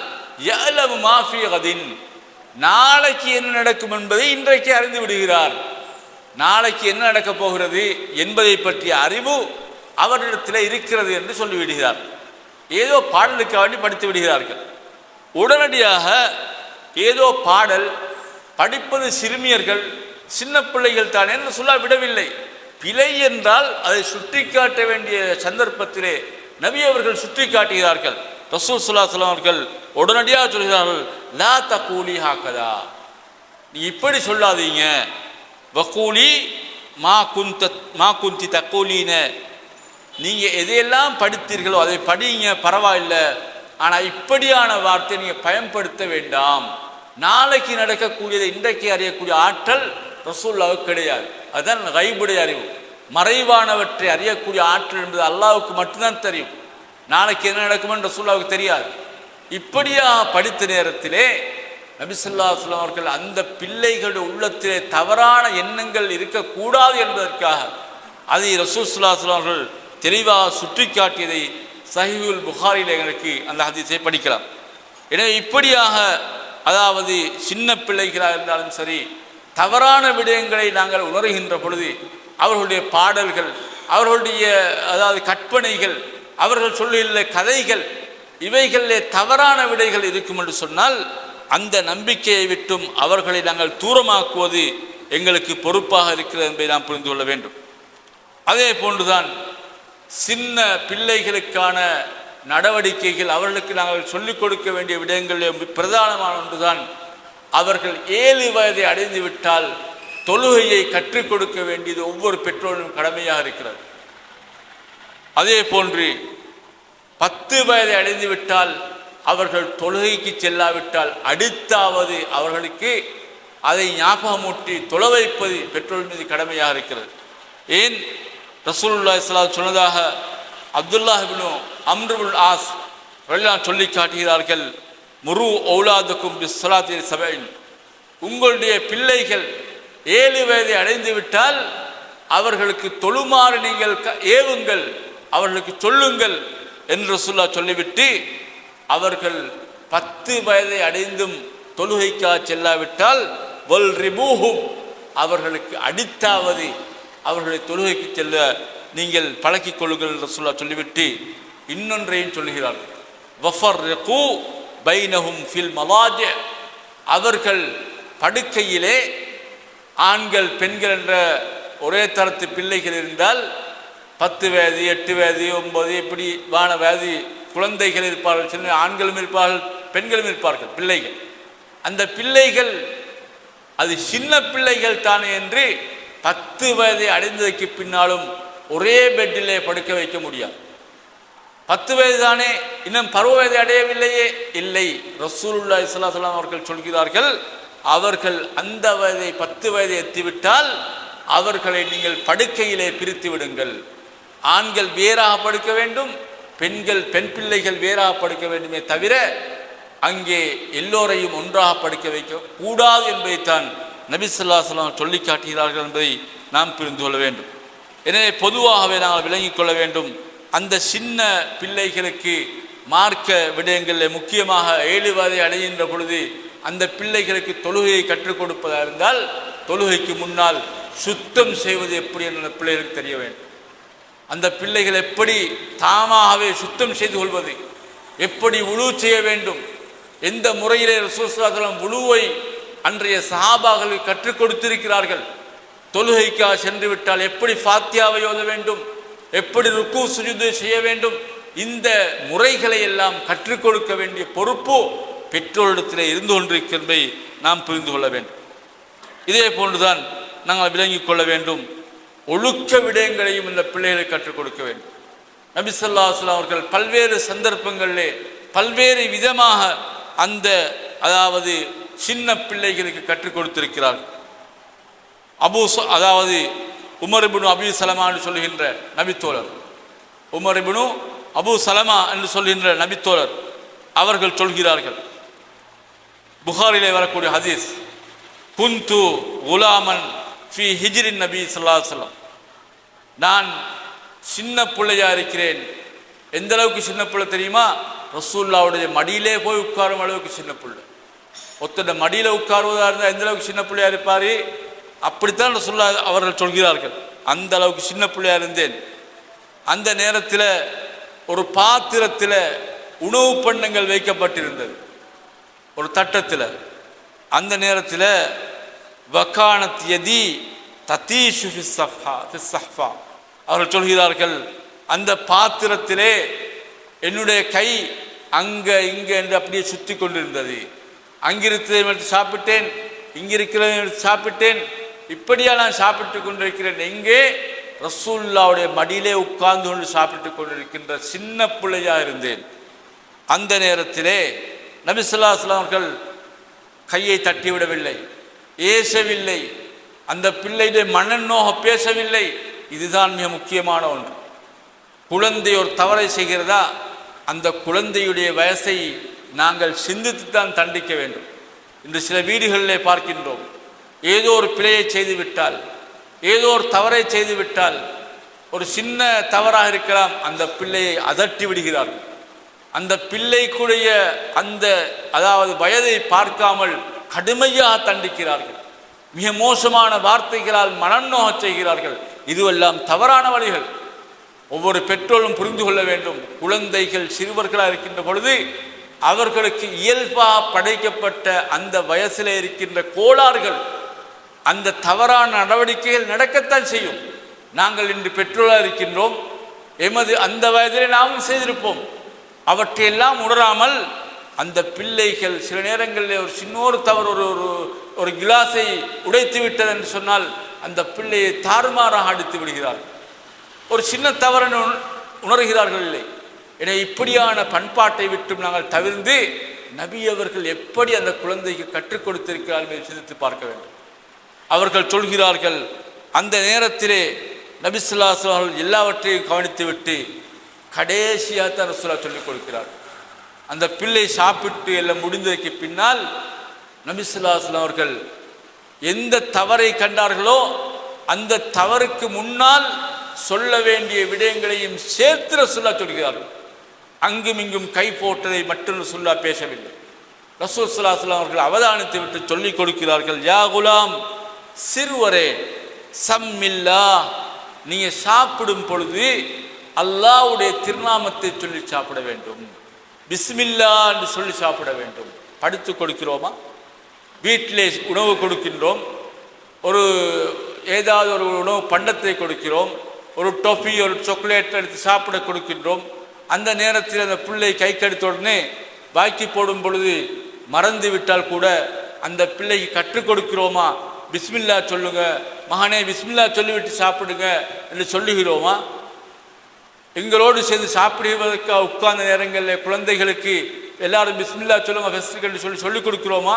யஅலமு மா ஃபீ கதின், நாளைக்கு என்ன நடக்கும் என்பதை இன்றைக்கு அறிந்து விடுகிறார். நாளைக்கு என்ன நடக்கப் போகிறது என்பதை பற்றிய அறிவு அவரிடத்தில் இருக்கிறது என்று சொல்லிவிடுகிறார். ஏதோ பாடலுக்காக வேண்டி படித்து விடுகிறார்கள். உடனடியாக ஏதோ பாடல் படிப்பது சிறுமியர்கள் சின்ன பிள்ளைகள் தானே என்று சொல்ல விடவில்லை. பிழை என்றால் அதை சுட்டி காட்ட வேண்டிய சந்தர்ப்பத்திலே நபி அவர்கள் சுட்டி காட்டுகிறார்கள். ரசூல் ஸல்லல்லாஹு அலைஹி வஸல்லம் அவர்கள் உடனடியாக சொல்கிறார்கள், லா தகூலி ஹாகதா, நீ இப்படி சொல்லாதீங்க. வகூலி மா குந்தி தகூலின, நீங்கள் எதையெல்லாம் படித்தீர்களோ அதை படிங்க, பரவாயில்லை. ஆனால் இப்படியான வார்த்தை நீங்கள் பயன்படுத்த வேண்டாம். நாளைக்கு நடக்கக்கூடியதை இன்றைக்கு அறியக்கூடிய ஆற்றல் ரசூலுல்லாஹ்வுக்கு கிடையாது. அதுதான் கைபுடைய அறிவு. மறைவானவற்றை அறியக்கூடிய ஆற்றல் என்பது அல்லாஹ்வுக்கு மட்டும்தான் தெரியும். நாளைக்கு என்ன நடக்கும் என்று ரசூலுல்லாஹ்வுக்கு தெரியாது. இப்படியா படித்த நேரத்திலே நபி ஸல்லல்லாஹு அலைஹி வஸல்லம் அவர்கள் அந்த பிள்ளைகளுடைய உள்ளத்திலே தவறான எண்ணங்கள் இருக்கக்கூடாது என்பதற்காக அதை ரசூல் ஸல்லல்லாஹு அலைஹி வஸல்லம் அவர்கள் தெளிவாக சுட்டி காட்டியதை சஹீஹுல் புகாரியில் எங்களுக்கு அந்த ஹதீஸை படிக்கலாம். எனவே இப்படியாக, அதாவது சின்ன பிள்ளைகளாக இருந்தாலும் சரி, தவறான விடயங்களை நாங்கள் உணர்கின்ற பொழுது அவர்களுடைய பாடல்கள், அவர்களுடைய அதாவது கற்பனைகள், அவர்கள் சொல்லுகின்ற கதைகள், இவைகளிலே தவறான விடைகள் இருக்கும் என்று சொன்னால் அந்த நம்பிக்கையை விட்டும் அவர்களை நாங்கள் தூரமாக்குவது எங்களுக்கு பொறுப்பாக இருக்கிறது என்பதை நாம் புரிந்து கொள்ள வேண்டும். அதே போன்றுதான் சின்ன பிள்ளைகளுக்கான நடவடிக்கைகள், அவர்களுக்கு நாங்கள் சொல்லிக் கொடுக்க வேண்டிய விடயங்களில் பிரதானமான ஒன்றுதான், அவர்கள் 7 வயதை அடைந்து விட்டால் தொழுகையை கற்றுக் கொடுக்க வேண்டியது ஒவ்வொரு பெற்றோரும் கடமையாக இருக்கிறது. அதே போன்று 10 வயதை அடைந்து விட்டால் அவர்கள் தொழுகைக்கு செல்லாவிட்டால் அடுத்தாவது அவர்களுக்கு அதை ஞாபகமூட்டி தொழ வைப்பது பெற்றோர் மீது கடமையாக இருக்கிறது. ஏன் ரசூலுல்லாஹி ஸல்லல்லாஹு அலைஹி வஸல்லம் சொன்னதாக அப்துல்லாஹ் இப்னு அம்ர் இப்னு ஆஸ் ரலியல்லாஹு சொல்லி காட்டுகிறார்கள், முரு ஔலாதுக்கும் பிஸ்ஸலாத்தி சபைன், உங்களுடைய பிள்ளைகள் 7 வயதை அடைந்து விட்டால் அவர்களுக்கு தொழுமாறு நீங்கள் ஏவுங்கள், அவர்களுக்கு சொல்லுங்கள் என்று ரசூலுல்லாஹ் சொல்லிவிட்டு, அவர்கள் 10 வயதை அடைந்தும் தொழுகைக்காக செல்லாவிட்டால் வல் ரிபூஹும், அவர்களுக்கு அடித்தாவது அவர்களை தொழுகைக்கு செல்ல நீங்கள் பழக்கிக் கொள்ளுங்கள் என்று ரசூலுல்லாஹ் சொல்லிவிட்டு இன்னொன்றையும் சொல்லுகிறார்கள், வஃபர்ரிகு பைனஹும் ஃபில் மலாஜி, அவர்கள் படுக்கையிலே ஆண்கள் பெண்கள் என்ற ஒரே தரத்து பிள்ளைகள் இருந்தால் 10 வயது 8 வயது 9 இப்படி வான வயது குழந்தைகள் இருப்பார்கள், சின்ன ஆண்களும் இருப்பார்கள் பெண்களும் இருப்பார்கள் பிள்ளைகள். அந்த பிள்ளைகள் அது சின்ன பிள்ளைகள் தானே என்று 10 வயதை அடைந்ததற்கு பின்னாலும் ஒரே பெட்டிலே படுக்க வைக்க முடியாது. 10 வயது தானே, இன்னும் பருவ வயதை அடையவில்லையே, இல்லை. ரசூலுல்லாஹி ஸல்லல்லாஹு அலைஹி வஸல்லம் அவர்கள் சொல்கிறார்கள், அவர்கள் அந்த வயதை 10 வயதை எத்திவிட்டால் அவர்களை நீங்கள் படுக்கையிலே பிரித்து விடுங்கள். ஆண்கள் வேறாக படுக்க வேண்டும், பெண் பிள்ளைகள் வேறாக படுக்க வேண்டுமே தவிர அங்கே எல்லோரையும் ஒன்றாக படுக்க வைக்க கூடாது என்பதைத்தான் நபி ஸல்லல்லாஹு அலைஹி வஸல்லம் சொல்லி காட்டுகிறார்கள் என்பதை நாம் புரிந்து கொள்ள வேண்டும். எனவே பொதுவாகவே நாங்கள் விளங்கிக் கொள்ள வேண்டும், அந்த சின்ன பிள்ளைகளுக்கு மார்க்க விடயங்களில் முக்கியமாக 7 வயதை அடைகின்ற பொழுது அந்த பிள்ளைகளுக்கு தொழுகையை கற்றுக் கொடுப்பதாக இருந்தால் தொழுகைக்கு முன்னால் சுத்தம் செய்வது எப்படி என்ற பிள்ளைகளுக்கு தெரிய வேண்டும். அந்த பிள்ளைகள் எப்படி தாமாகவே சுத்தம் செய்து கொள்வது, எப்படி உழு செய்ய வேண்டும், எந்த முறையிலே ரசூல் ஸல்லல்லாஹு அலைஹி வஸல்லம் உழுவை அன்றைய சஹாபாக்களுக்கு கற்றுக் கொடுத்திருக்கிறார்கள். தொழுகைக்காக சென்று விட்டால் எப்படி ஃபாத்தியாவை ஓத வேண்டும், எப்படி ருக்கு சுஜூது செய்ய வேண்டும், இந்த முறைகளை எல்லாம் கற்றுக் கொடுக்க வேண்டிய பொறுப்பு பெற்றோரிடத்திலே இருந்து கொண்டிருக்கிறதை நாம் புரிந்து கொள்ள வேண்டும். இதே போன்றுதான் நாங்கள் விளங்கிக் கொள்ள வேண்டும், ஒழுக்க விடயங்களையும் இந்த பிள்ளைகளுக்கு கற்றுக் கொடுக்க வேண்டும். நபி ஸல்லல்லாஹு அலைஹி வஸல்லம் அவர்கள் பல்வேறு சந்தர்ப்பங்களிலே பல்வேறு விதமாக அதாவது சின்ன பிள்ளைகளுக்கு கற்றுக் கொடுத்திருக்கிறார்கள். அதாவது உமர் இப்னு அபி சலமா என்று சொல்கின்ற நபித்தோழர், உமர் இப்னு அபு சலமா என்று சொல்கின்ற நபித்தோழர் அவர்கள் சொல்கிறார்கள், புகாரிலே வரக்கூடிய ஹதீஸ், குந்து குலாமன் ஃபி ஹிஜ்ரின் நபி ஸல்லல்லாஹு அலைஹி வஸல்லம், நான் சின்ன பிள்ளையா இருக்கிறேன். எந்த அளவுக்கு சின்ன பிள்ளை தெரியுமா? ரசூலுல்லாஹ்வுடைய மடியிலே போய் உட்காரும் அளவுக்கு சின்ன பிள்ளை. ஒருத்தட மடியில் உட்காருவதாக இருந்தால் எந்த அளவுக்கு சின்ன பிள்ளையா இருப்பார், அப்படித்தான் ரசூலுல்லாஹ் அவர்கள் சொல்கிறார்கள். அந்த அளவுக்கு சின்ன பிள்ளையா இருந்தேன். அந்த நேரத்தில் ஒரு பாத்திரத்தில் உணவு பண்டங்கள் வைக்கப்பட்டிருந்தது, ஒரு தட்டத்தில். அந்த நேரத்தில் வக்கானத் யதி ததீஷு ஃபிஸ் ஸஃபா, அவர்கள் சொல்கிறார்கள், அந்த பாத்திரத்திலே என்னுடைய கை அங்கே இங்கே என்று அப்படியே சுற்றி கொண்டிருந்தது. அங்கிருக்கிறதை சாப்பிட்டேன், இங்கிருக்கிறதை சாப்பிட்டேன், இப்படியா நான் சாப்பிட்டு கொண்டிருக்கிறேன். எங்கே ரசூலுல்லாஹ்வுடைய மடியிலே உட்கார்ந்து கொண்டு சாப்பிட்டு கொண்டிருக்கின்ற சின்ன பிள்ளையாக இருந்தேன். அந்த நேரத்திலே நபி ஸல்லல்லாஹு அலைஹி வஸல்லம் அவர்கள் கையை தட்டிவிடவில்லை, ஏசவில்லை, அந்த பிள்ளையுடைய மனநோக பேசவில்லை. இதுதான் மிக முக்கியமான ஒன்று. குழந்தை ஒரு தவறை செய்கிறதா, அந்த குழந்தையுடைய வயசை நாங்கள் சிந்தித்து தான் தண்டிக்க வேண்டும். இன்று சில வீடுகளிலே பார்க்கின்றோம், ஏதோ ஒரு பிழையை செய்துவிட்டால், ஏதோ ஒரு தவறை செய்துவிட்டால், ஒரு சின்ன தவறாக இருக்கலாம், அந்த பிள்ளையை அதட்டி விடுகிறார்கள். அந்த பிள்ளைக்குடைய அந்த அதாவது வயதை பார்க்காமல் கடுமையாக தண்டிக்கிறார்கள். மிக மோசமான வார்த்தைகளால் மனநோக செய்கிறார்கள். இதுவெல்லாம் தவறான வழிகள். ஒவ்வொரு பெற்றோரும் புரிந்து கொள்ள வேண்டும். குழந்தைகள் சிறுவர்களாக இருக்கின்ற பொழுது அவர்களுக்கு இயல்பாக படைக்கப்பட்ட அந்த வயசில் இருக்கின்ற கோளாறுகள், அந்த தவறான நடவடிக்கைகள் நடக்கத்தான் செய்யும். நாங்கள் இன்று பெற்றோராக இருக்கின்றோம், எமது அந்த வயதிலே நாமும் செய்திருப்போம். அவற்றையெல்லாம் உணராமல் அந்த பிள்ளைகள் சில நேரங்களில் ஒரு சின்னொரு தவறு, ஒரு கிளாஸை உடைத்து விட்டது என்று சொன்னால் அந்த பிள்ளையை தாறுமாறாக அடித்து விடுகிறார்கள். ஒரு சின்ன தவறு உணர்கிறார்கள் இல்லை. எனவே இப்படியான பண்பாட்டை விட்டும் நாங்கள் தவிர்த்து நபி அவர்கள் எப்படி அந்த குழந்தைக்கு கற்றுக் கொடுத்திருக்கிறார்கள் என்று சிந்தித்து பார்க்க வேண்டும். அவர்கள் சொல்கிறார்கள், அந்த நேரத்திலே நபி ஸல்லல்லாஹு அலைஹி வஸல்லம் அவர்கள் எல்லாவற்றையும் கவனித்து விட்டு கடைசியாக தான் ரசூலுல்லாஹ் சொல்லிக் கொடுக்கிறார். அந்த பிள்ளை சாப்பிட்டு எல்லாம் முடிந்ததற்கு பின்னால் நபி ஸல்லல்லாஹு அலைஹி வஸல்லம் அவர்கள் எந்த தவறை கண்டார்களோ அந்த தவறுக்கு முன்னால் சொல்ல வேண்டிய விடயங்களையும் சேர்த்து ரசூலுல்லாஹ் சொல்கிறார்கள். அங்கும் இங்கும் கை போட்டதை மட்டும் ரசூலுல்லாஹ் பேசவில்லை. ரசூல் ஸல்லல்லாஹு அலைஹி வஸல்லம் அவர்கள் அவதானித்து விட்டு சொல்லிக் கொடுக்கிறார்கள், யா குலாம், சிறுவரே, சம்மில்லா, நீங்கள் சாப்பிடும் பொழுது அல்லாஹ்வுடைய திருநாமத்தை சொல்லி சாப்பிட வேண்டும், பிஸ்மில்லா என்று சொல்லி சாப்பிட வேண்டும். படித்து கொடுக்கிறோமா? வீட்டிலே உணவு கொடுக்கின்றோம், ஒரு ஏதாவது ஒரு உணவு பண்டத்தை கொடுக்கிறோம், ஒரு டொஃபி ஒரு சாக்லேட் எடுத்து சாப்பிட கொடுக்கின்றோம். அந்த நேரத்தில் அந்த பிள்ளை கை கடித்த உடனே பாக்கி போடும் பொழுது மறந்து விட்டால் கூட அந்த பிள்ளைக்கு கற்றுக் கொடுக்கிறோமா? பிஸ்மில்லா சொல்லுங்க மகனே, பிஸ்மில்லா சொல்லிவிட்டு சாப்பிடுங்க என்று சொல்லுகிறோமா? எங்களோடு சேர்ந்து சாப்பிடுவதற்காக உட்கார்ந்த நேரங்களில் குழந்தைகளுக்கு எல்லாரும் பிஸ்மில்லா சொல்லுங்க ஃபெஸ்ட்டுக்கு சொல்லி சொல்லிக் கொடுக்கிறோமா?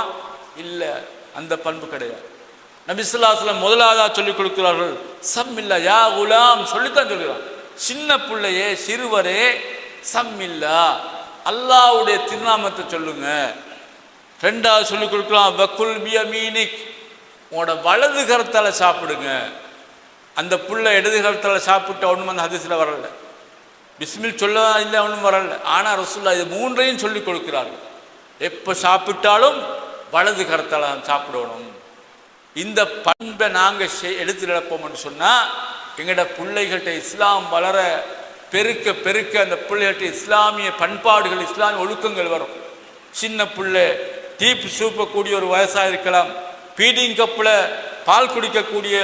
இல்லை, அந்த பண்பு கிடையாது. நபி ஸல்லல்லாஹு அலைஹி வஸல்லம் முதலாவதாக சொல்லிக் கொடுக்கிறார்கள், சம்மில்லா, யா குலாம், சொல்லித்தான் சொல்கிறான். சின்ன பிள்ளையே, சிறுவரே, சம்மில்லா, அல்லாஹ்வுடைய திருநாமத்தை சொல்லுங்க. ரெண்டாவது சொல்லிக் கொடுக்கலாம், வக்குல் பியமீனிக், உங்களோட வலது கரத்தால் சாப்பிடுங்க. அந்த பிள்ளை இடது கரத்தால் சாப்பிட்டு ஒன்றும் அந்த ஹதீஸில் வரல, பிஸ்மில் சொல்ல இல்லை, ஒன்றும் வரல. ஆனால் ரசூலுல்லாஹ் இது மூன்றையும் சொல்லிக் கொடுக்கிறார்கள். எப்போ சாப்பிட்டாலும் வலது கரத்தால் சாப்பிடணும். இந்த பண்பை நாங்கள் எடுத்து நடப்போம்னு சொன்னால் எங்களோட பிள்ளைகள்கிட்ட இஸ்லாம் வளர பெருக்க பெருக்க அந்த பிள்ளைகள்கிட்ட இஸ்லாமிய பண்பாடுகள், இஸ்லாமிய ஒழுக்கங்கள் வரும். சின்ன பிள்ளை டீப் சூப்பக்கூடிய ஒரு வயசாக இருக்கலாம், ஃபீடிங் கப்பில் பால் குடிக்கக்கூடிய,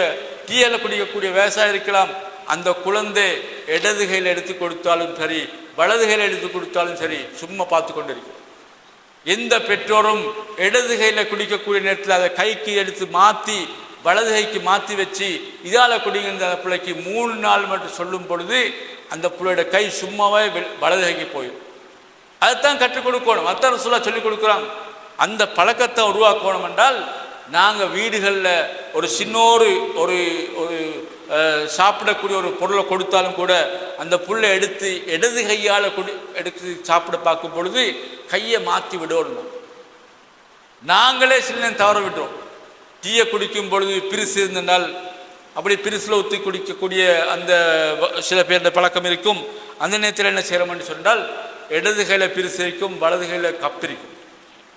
டீயில் குடிக்கக்கூடிய வயசாக இருக்கலாம். அந்த குழந்தை இடது கையில் எடுத்து கொடுத்தாலும் சரி, வலது கையில் எடுத்து கொடுத்தாலும் சரி, சும்மா பார்த்து கொண்டு இருக்கும். எந்த பெற்றோரும் இடது கையில் குடிக்கக்கூடிய நேரத்தில் அதை கைக்கு எடுத்து மாற்றி வலது கைக்கு மாற்றி வச்சு இதால் குடிங்க அந்த பிள்ளைக்கு 3 நாள் மட்டும் சொல்லும் பொழுது அந்த பிள்ளையோட கை சும்மாவே வலது கைக்கு போயிடும். அதைத்தான் கற்றுக் கொடுக்கணும். அதான் ரசூலுல்லாஹ் சொல்லிக் கொடுக்குறாங்க. அந்த பழக்கத்தை உருவாக்கணும் என்றால் நாங்கள் வீடுகளில் ஒரு சின்னொரு ஒரு ஒரு சாப்பிடக்கூடிய ஒரு பொருளை கொடுத்தாலும் கூட அந்த புல்லை எடுத்து இடது கையால் எடுத்து சாப்பிட பார்க்கும் பொழுது கையை மாற்றி விடணும். நாங்களே சில நேரம் தவற விடுறோம். டீயை குடிக்கும் பொழுது பிரிசு இருந்தால் அப்படி பிரிசில் ஊற்றி குடிக்கக்கூடிய அந்த சில பேருடைய பழக்கம் இருக்கும். அந்த நேரத்தில் என்ன செய்கிறோம்னு சொன்னால் இடது கையில் பிரிசு இருக்கும், வலது கையில் கப் இருக்கும்.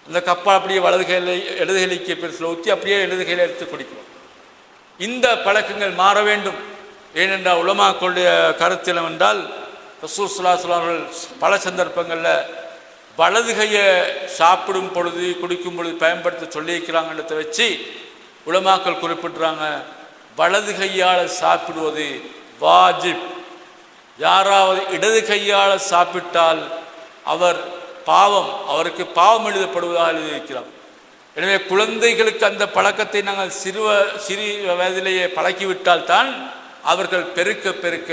அந்த கப்பை அப்படியே வலது கையில் இடது கைக்கு பிரிசில் ஊற்றி அப்படியே இடது கையில் எடுத்து குடிக்கிறோம். இந்த பழக்கங்கள் மாற வேண்டும். ஏனென்றால் உலமாக்களுடைய கருத்தில் என்றால் ரசூல் ஸல்லல்லாஹு அலைஹி வஸல்லம் அவர்கள் பல சந்தர்ப்பங்களில் வலது கையை சாப்பிடும் பொழுது குடிக்கும் பொழுது பயன்படுத்த சொல்லியிருக்கிறாங்கன்றதை வச்சு உலமாக்கள் குறிப்பிட்றாங்க. வலது கையால் சாப்பிடுவது வாஜிப். யாராவது இடது கையால் சாப்பிட்டால் அவருக்கு பாவம் எழுதப்படுவதாக எழுதியிருக்கிறார். எனவே குழந்தைகளுக்கு அந்த பழக்கத்தை நாங்கள் சிறிய வயதிலேயே பழக்கிவிட்டால் தான் அவர்கள் பெருக்க பெருக்க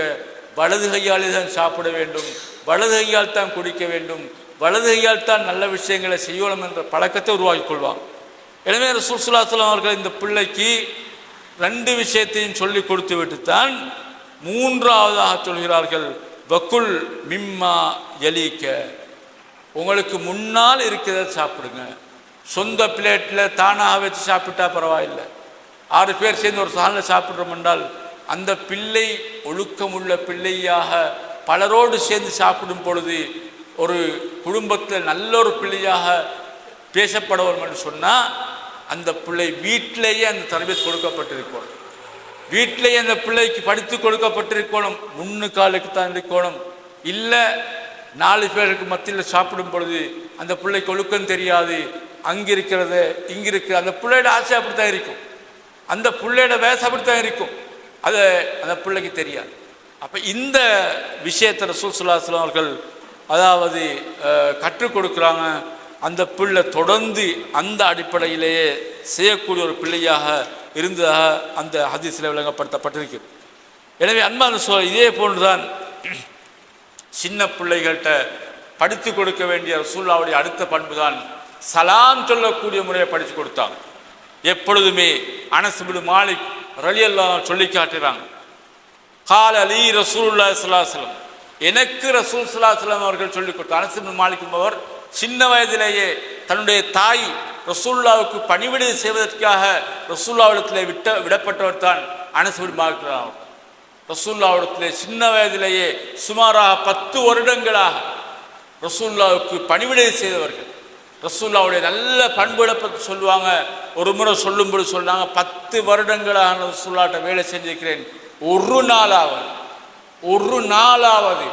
வலது கையாலே தான் சாப்பிட வேண்டும், வலது கையால் தான் குடிக்க வேண்டும், வலது கையால் தான் நல்ல விஷயங்களை செய்யணும் என்ற பழக்கத்தை உருவாக்கி கொள்வாங்க. எனவே ரசூல் ஸல்லல்லாஹு அலைஹி வஸல்லம் அவர்கள் இந்த பிள்ளைக்கு 2 விஷயத்தையும் சொல்லி கொடுத்து விட்டு தான் 3ஆவதாக சொல்கிறார்கள், வக்குல் மிம்மா யலீக்க, உங்களுக்கு முன்னால் இருக்கிறத சாப்பிடுங்க. சொந்த பிளேட்டில் தானாக வச்சு சாப்பிட்டா பரவாயில்லை. 6 பேர் சேர்ந்து ஒரு சாலில் சாப்பிட்றோம் என்றால் அந்த பிள்ளை ஒழுக்கமுள்ள பிள்ளையாக பலரோடு சேர்ந்து சாப்பிடும் பொழுது ஒரு குடும்பத்தில் நல்ல ஒரு பிள்ளையாக பேசப்படவும் என்று சொன்னால் அந்த பிள்ளை வீட்டிலேயே அந்த தரபியத் கொடுக்கப்பட்டிருக்கணும். வீட்டிலேயே அந்த பிள்ளைக்கு படித்து கொடுக்கப்பட்டிருக்கணும். முன்னுக்காலுக்கு தான் இருக்கணும். இல்லை 4 பேருக்கு மத்தியில் சாப்பிடும் பொழுது அந்த பிள்ளைக்கு ஒழுக்கம் தெரியாது, அங்கே இருக்கிறது இங்கே இருக்கிறது, அந்த பிள்ளையோட ஆசை அப்படித்தான் இருக்கும், அந்த பிள்ளையோட வயசு அப்படித்தான் இருக்கும், அது அந்த பிள்ளைக்கு தெரியாது. அப்போ இந்த விஷயத்தை ரசூல் ஸல்லல்லாஹு அலைஹி வஸல்லம் அவர்கள் அதாவது கற்றுக் கொடுக்குறாங்க. அந்த பிள்ளை தொடர்ந்து அந்த அடிப்படையிலேயே செய்யக்கூடிய ஒரு பிள்ளையாக இருந்ததாக அந்த ஹதீஸில் விளங்கப்படுத்தப்பட்டிருக்கு. எனவே அன்பான இதே போன்றுதான் சின்ன பிள்ளைகள்கிட்ட படித்து கொடுக்க வேண்டிய ரசூலுல்லாஹ்வுடைய அடுத்த பண்பு தான் சலாம் சொல்லக்கூடிய முறையை படித்து கொடுத்தாங்க. எப்பொழுதுமே அனஸ் இப்னு மாலிக் ரலியல்லாஹு அன்ஹு சொல்லி காட்டுறாங்க, கால அலி ரசூலுல்லாஹி ஸல்லல்லாஹு அலைஹி வஸல்லம், எனக்கு ரசூல் ஸல்லல்லாஹு அலைஹி வஸல்லம் அவர்கள் சொல்லிக் கொடுத்தார். அனஸ் இப்னு மாலிக் என்பவர் சின்ன வயதிலேயே தன்னுடைய தாய் ரசூலுல்லாஹ்வுக்கு பணிவிடை செய்வதற்காக ரசூலுல்லாஹ்விடத்தில் விடப்பட்டவர் தான் அனஸ் இப்னு மாலிக். ரசூலுல்லாஹ்விடத்திலே சின்ன வயதிலேயே சுமாராக 10 வருடங்களாக ரசூலுல்லாஹ்வுக்கு பணிவிடை செய்தவர்கள். ரசூலுல்லாஹ்வுடைய நல்ல பண்புகளை பற்றி சொல்லுவாங்க. ஒரு முறை சொல்லும்போது சொன்னாங்க, 10 வருடங்களாக ரசூலுல்லாஹ்ட்ட வேலை செஞ்சிருக்கிறேன், ஒரு நாளாவது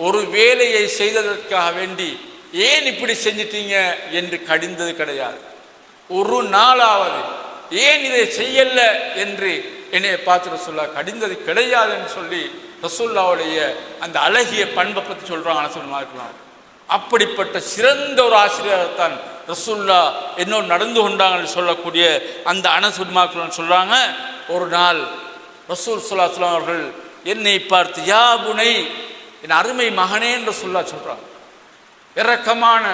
ஒரு வேலையை செய்ததற்காக வேண்டி ஏன் இப்படி செஞ்சிட்டீங்க என்று கடிந்தது கிடையாது. ஒரு நாளாவது ஏன் இதை செய்யல என்று என்னை பார்த்து ரசூலுல்லாஹ் கடிந்தது கிடையாது என்று சொல்லி ரசூலுல்லாஹ்வுடைய அந்த அழகிய பண்பை பற்றி சொல்கிறாங்க. அனஸ். அப்படிப்பட்ட சிறந்த ஒரு ஆசிரியர் தான் ரசூலுல்லாஹ் என்னோடு நடந்து கொண்டாங்கன்னு சொல்லக்கூடிய அந்த அனஸ் சொல்கிறாங்க, ஒரு நாள் ரசூல் ஸல்லல்லாஹு அலைஹி வஸல்லம் அவர்கள் என்னை பார்த்து யா புனை, என் அருமை மகனே என்று சொல்கிறாங்க. இரக்கமான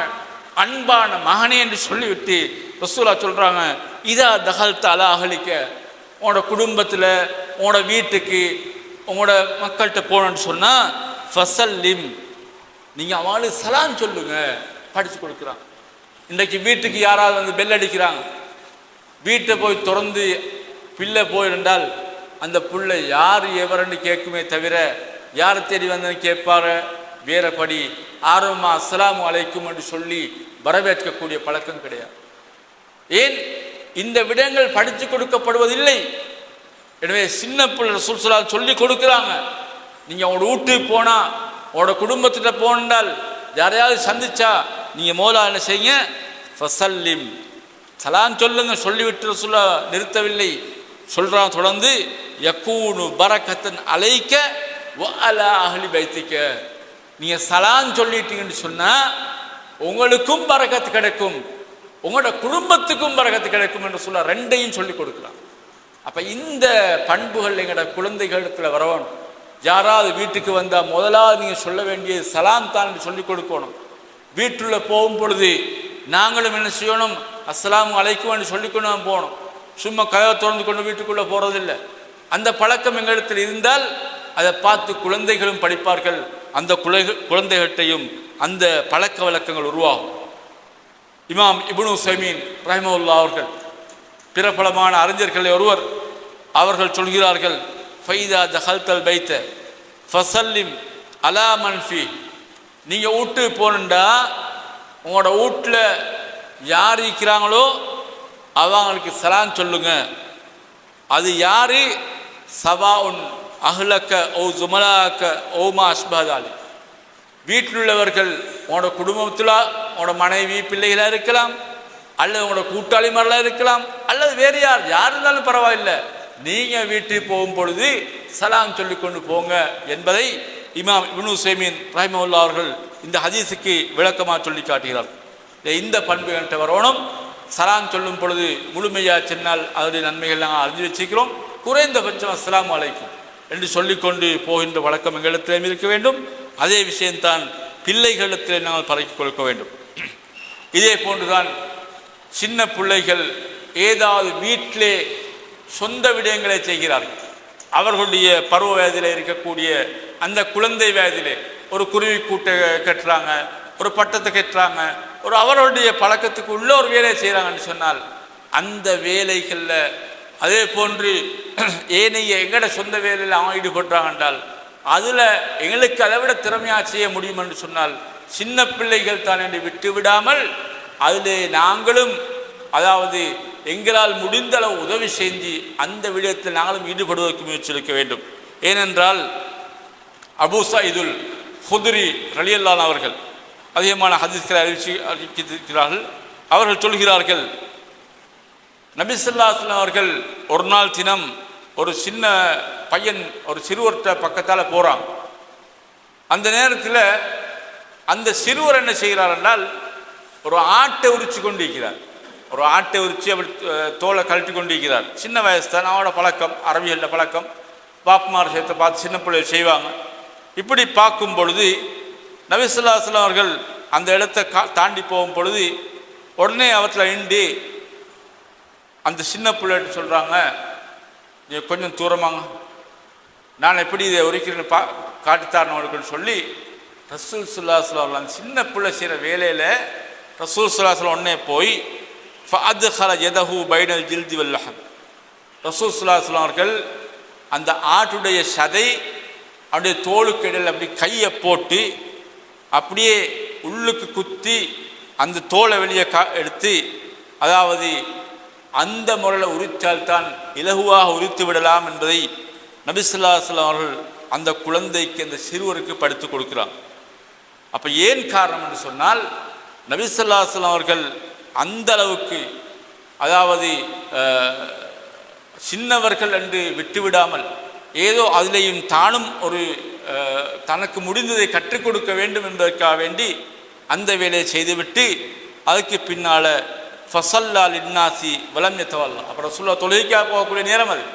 அன்பான மகனே என்று சொல்லிவிட்டு ரசூலுல்லாஹ் சொல்கிறாங்க, இதா தகல்த அலா அஹ்லிக, உங்களோட குடும்பத்தில் உங்களோட வீட்டுக்கு உங்களோட மக்கள்கிட்ட போகணுன்னு சொன்னால் ஃபசல்லிம், நீங்கள் அவளுக்கு சலாம் சொல்லுங்க. படித்து கொடுக்குறாங்க. இன்றைக்கு வீட்டுக்கு யாராவது வந்து பெல் அடிக்கிறாங்க, வீட்டை போய் திறந்து பிள்ளை போயிருந்தால் அந்த பிள்ளை யார் எவரன்னு கேட்குமே தவிர யாரை தேடி வந்தன்னு கேட்பாரு வேறபடி ஆர்வமாக அஸ்ஸலாமு அலைக்கும் என்று சொல்லி வரவேற்கக்கூடிய பழக்கம் கிடையாது. ஏன் இந்த விடயங்கள் படித்து கொடுக்கப்படுவதில்லை. எனவே சின்ன பிள்ளை ரசூல் ஸல்லல்லாஹு அலைஹி சொல்லி கொடுக்குறாங்க. நீங்கள் அவங்களோட வீட்டுக்கு போனால் அவங்களோட குடும்பத்திட்ட போனால் யாரையாவது சந்திச்சா நீங்கள் மோலா என்ன செய்யுங்க, ஃபசல்லிம், சலாம் சொல்லுங்க. சொல்லிவிட்டு ரசூலுல்லாஹ் நிறுத்தவில்லை, சொல்கிறான் தொடர்ந்து, யக்கூனு பரக்கத்தன் அலைக்க வ அலா அஹ்லி பைத்திக்க, நீங்கள் சலாம் சொல்லிட்டீங்கன்னு சொன்னால் உங்களுக்கும் பரக்கத்து கிடைக்கும், உங்களோட குடும்பத்துக்கும் பரக்கத்து கிடைக்கும் என்று சொல்ல 2ஐயும் சொல்லி கொடுக்கலாம். அப்போ இந்த பண்புகள் எங்களோட குழந்தைகளிடத்தில் வரணும். யாராவது வீட்டுக்கு வந்தால் முதலாவது நீங்கள் சொல்ல வேண்டியது சலாம் தான் சொல்லி கொடுக்கணும். வீட்டுள்ள போகும் பொழுது நாங்களும் என்ன செய்யணும், அஸ்ஸலாமு அலைக்கும் என்று சொல்லிக்கொண்டு போகணும். சும்மா கதவை திறந்து கொண்டு வீட்டுக்குள்ளே போகிறதில்லை. அந்த பழக்கம் எங்களிடத்தில் இருந்தால் அதை பார்த்து குழந்தைகளும் படிப்பார்கள், அந்த குழந்தைகள்கிட்டையும் அந்த பழக்க வழக்கங்கள் உருவாகும். இமாம் இப்னு உஸைமீன் ரஹிமஹுல்லாஹ் அவர்கள் பிரபலமான அறிஞர்களை ஒருவர், அவர்கள் சொல்கிறார்கள், ஃபைதா தஹல்தல் பைத்த ஃபசல்லிம் அலா மன்ஃபி, நீங்கள் வீட்டுக்கு போகணுண்டா உங்களோட வீட்டில் யார் இருக்கிறாங்களோ அவங்களுக்கு சலாம் சொல்லுங்க. அது யாரு, சவா உன் அஹ்லக்க ஓ ஜுமலாக்க ஓமா அஸ்பஹாலி, வீட்டில் உள்ளவர்கள் உங்களோட குடும்பத்தில் உங்களோட மனைவி பிள்ளைகளாக இருக்கலாம், அல்லது உங்களோட கூட்டாளிமார்களாக இருக்கலாம், அல்லது வேறு யார் இருந்தாலும் பரவாயில்லை. நீங்கள் வீட்டுக்கு போகும் பொழுது சலாம் சொல்லிக்கொண்டு போங்க என்பதை இமாம் இப்னு உஸைமீன் ரஹிமஹுல்லாஹ் அவர்கள் இந்த ஹதீஸுக்கு விளக்கமாக சொல்லி காட்டுகிறார். இந்த பண்பு என்கிட்ட வரணும். சலாம் சொல்லும் பொழுது முழுமையாக சொன்னால் அதனுடைய நன்மைகள் நாங்கள் அறிஞ்சு வச்சுக்கிறோம். குறைந்தபட்சம் அஸ்ஸலாமு அலைக்கும் என்று சொல்லிக்கொண்டு போகின்ற வழக்கம் எங்களிடத்திலும் இருக்க வேண்டும். அதே விஷயம்தான் பிள்ளைகளிடத்தில் நாங்கள் பழக்கிக் கொடுக்க வேண்டும். இதே போன்றுதான் சின்ன பிள்ளைகள் ஏதாவது வீட்டிலே சொந்த விடயங்களை செய்கிறார்கள். அவர்களுடைய பருவ வயதில் இருக்கக்கூடிய அந்த குழந்தை வயதிலே ஒரு குருவி கூட்டை கட்டுறாங்க, ஒரு பட்டத்தை கட்டுறாங்க, ஒரு அவர்களுடைய பழக்கத்துக்கு உள்ள ஒரு வேலையை செய்கிறாங்கன்னு சொன்னால் அந்த வேலைகளில் அதே போன்று ஏனைய எங்கட சொந்த வேலையில் அவங்க ஈடுபடுறாங்க என்றால் அதில் எங்களுக்கு அதை விட திறமையாக செய்ய முடியும் என்று சொன்னால் சின்ன பிள்ளைகள் தான் என்று விட்டு விடாமல் அதிலே நாங்களும் அதாவது எங்களால் முடிந்த அளவு உதவி செஞ்சு அந்த விடயத்தில் நாங்களும் ஈடுபடுவதற்கு முயற்சி எடுக்க வேண்டும். ஏனென்றால் அபூ சயீதுல் ஹுத்ரி ரலியல்லாஹு அவர்கள் அதிகமான ஹதீஸ்களை அறிவிக்கிறார்கள். அவர்கள் சொல்கிறார்கள், நபி ஸல்லல்லாஹு அலைஹி வஸல்லம் அவர்கள் ஒரு நாள் தினம் ஒரு சின்ன பையன் ஒரு சிறுவர்கிட்ட பக்கத்தால் போகிறான். அந்த நேரத்தில் அந்த சிறுவர் என்ன செய்கிறார் என்றால் ஒரு ஆட்டை உரிச்சு கொண்டிருக்கிறார். ஒரு ஆட்டை உரிச்சு அப்படி தோலை கழட்டி கொண்டிருக்கிறார். சின்ன வயசு தான், அவனோட பழக்கம், அரபிகளில் பழக்கம், பாப்புமார் சேர்த்து பார்த்து சின்ன பிள்ளைகள் செய்வாங்க. இப்படி பார்க்கும் பொழுது நபி ஸல்லல்லாஹு அலைஹி வஸல்லம் அவர்கள் அந்த இடத்தை தாண்டி போகும் பொழுது உடனே அவற்றில் இண்டி அந்த சின்ன பிள்ளைகிட்ட சொல்கிறாங்க, நீ கொஞ்சம் தூரமாங்க, நான் எப்படி இதை உரிக்கிறேன்னு காட்டித்தாரன்னு சொல்லி ரசூல் ஸல்லல்லாஹு அலைஹி வஸல்லம் அந்த சின்ன பிள்ளை செய்கிற வேலையில் ரசூல் ஸல்லல்லாஹு அலைஹி வஸல்லம் உடனே போய் ஃபஅத்ஹல யதஹு பைனல் ஜில்தி வல் லஹம், ரசூல் ஸல்லல்லாஹு அலைஹி வஸல்லம் அவர்கள் அந்த ஆட்டுடைய சதை அவருடைய தோலுக்கு இடையில் அப்படி கையை போட்டு அப்படியே உள்ளுக்கு குத்தி அந்த தோலை வெளியே எடுத்து, அதாவது அந்த முறையில் உரித்தால்தான் இலகுவாக உரித்து விடலாம் என்பதை நபி ஸல்லல்லாஹு அலைஹி வஸல்லம் அவர்கள் அந்த குழந்தைக்கு அந்த சிறுவருக்கு படித்து கொடுக்கிறாங்க. அப்போ ஏன் காரணம் என்று சொன்னால் நபி ஸல்லல்லாஹு அலைஹி வஸல்லம் அவர்கள் அந்த அளவுக்கு அதாவது சின்னவர்கள் என்று விட்டுவிடாமல் ஏதோ அதிலேயும் தானும் ஒரு தனக்கு முடிந்ததை கற்றுக் கொடுக்க வேண்டும் என்பதற்காக வேண்டி அந்த வேலையை செய்துவிட்டு அதுக்கு பின்னால் ஃபஸல்லா லின்னாசி வலம் யதவல்லா. அப்போ ரசூல்லா தொழுகைக்காக போகக்கூடிய நேரம் அது.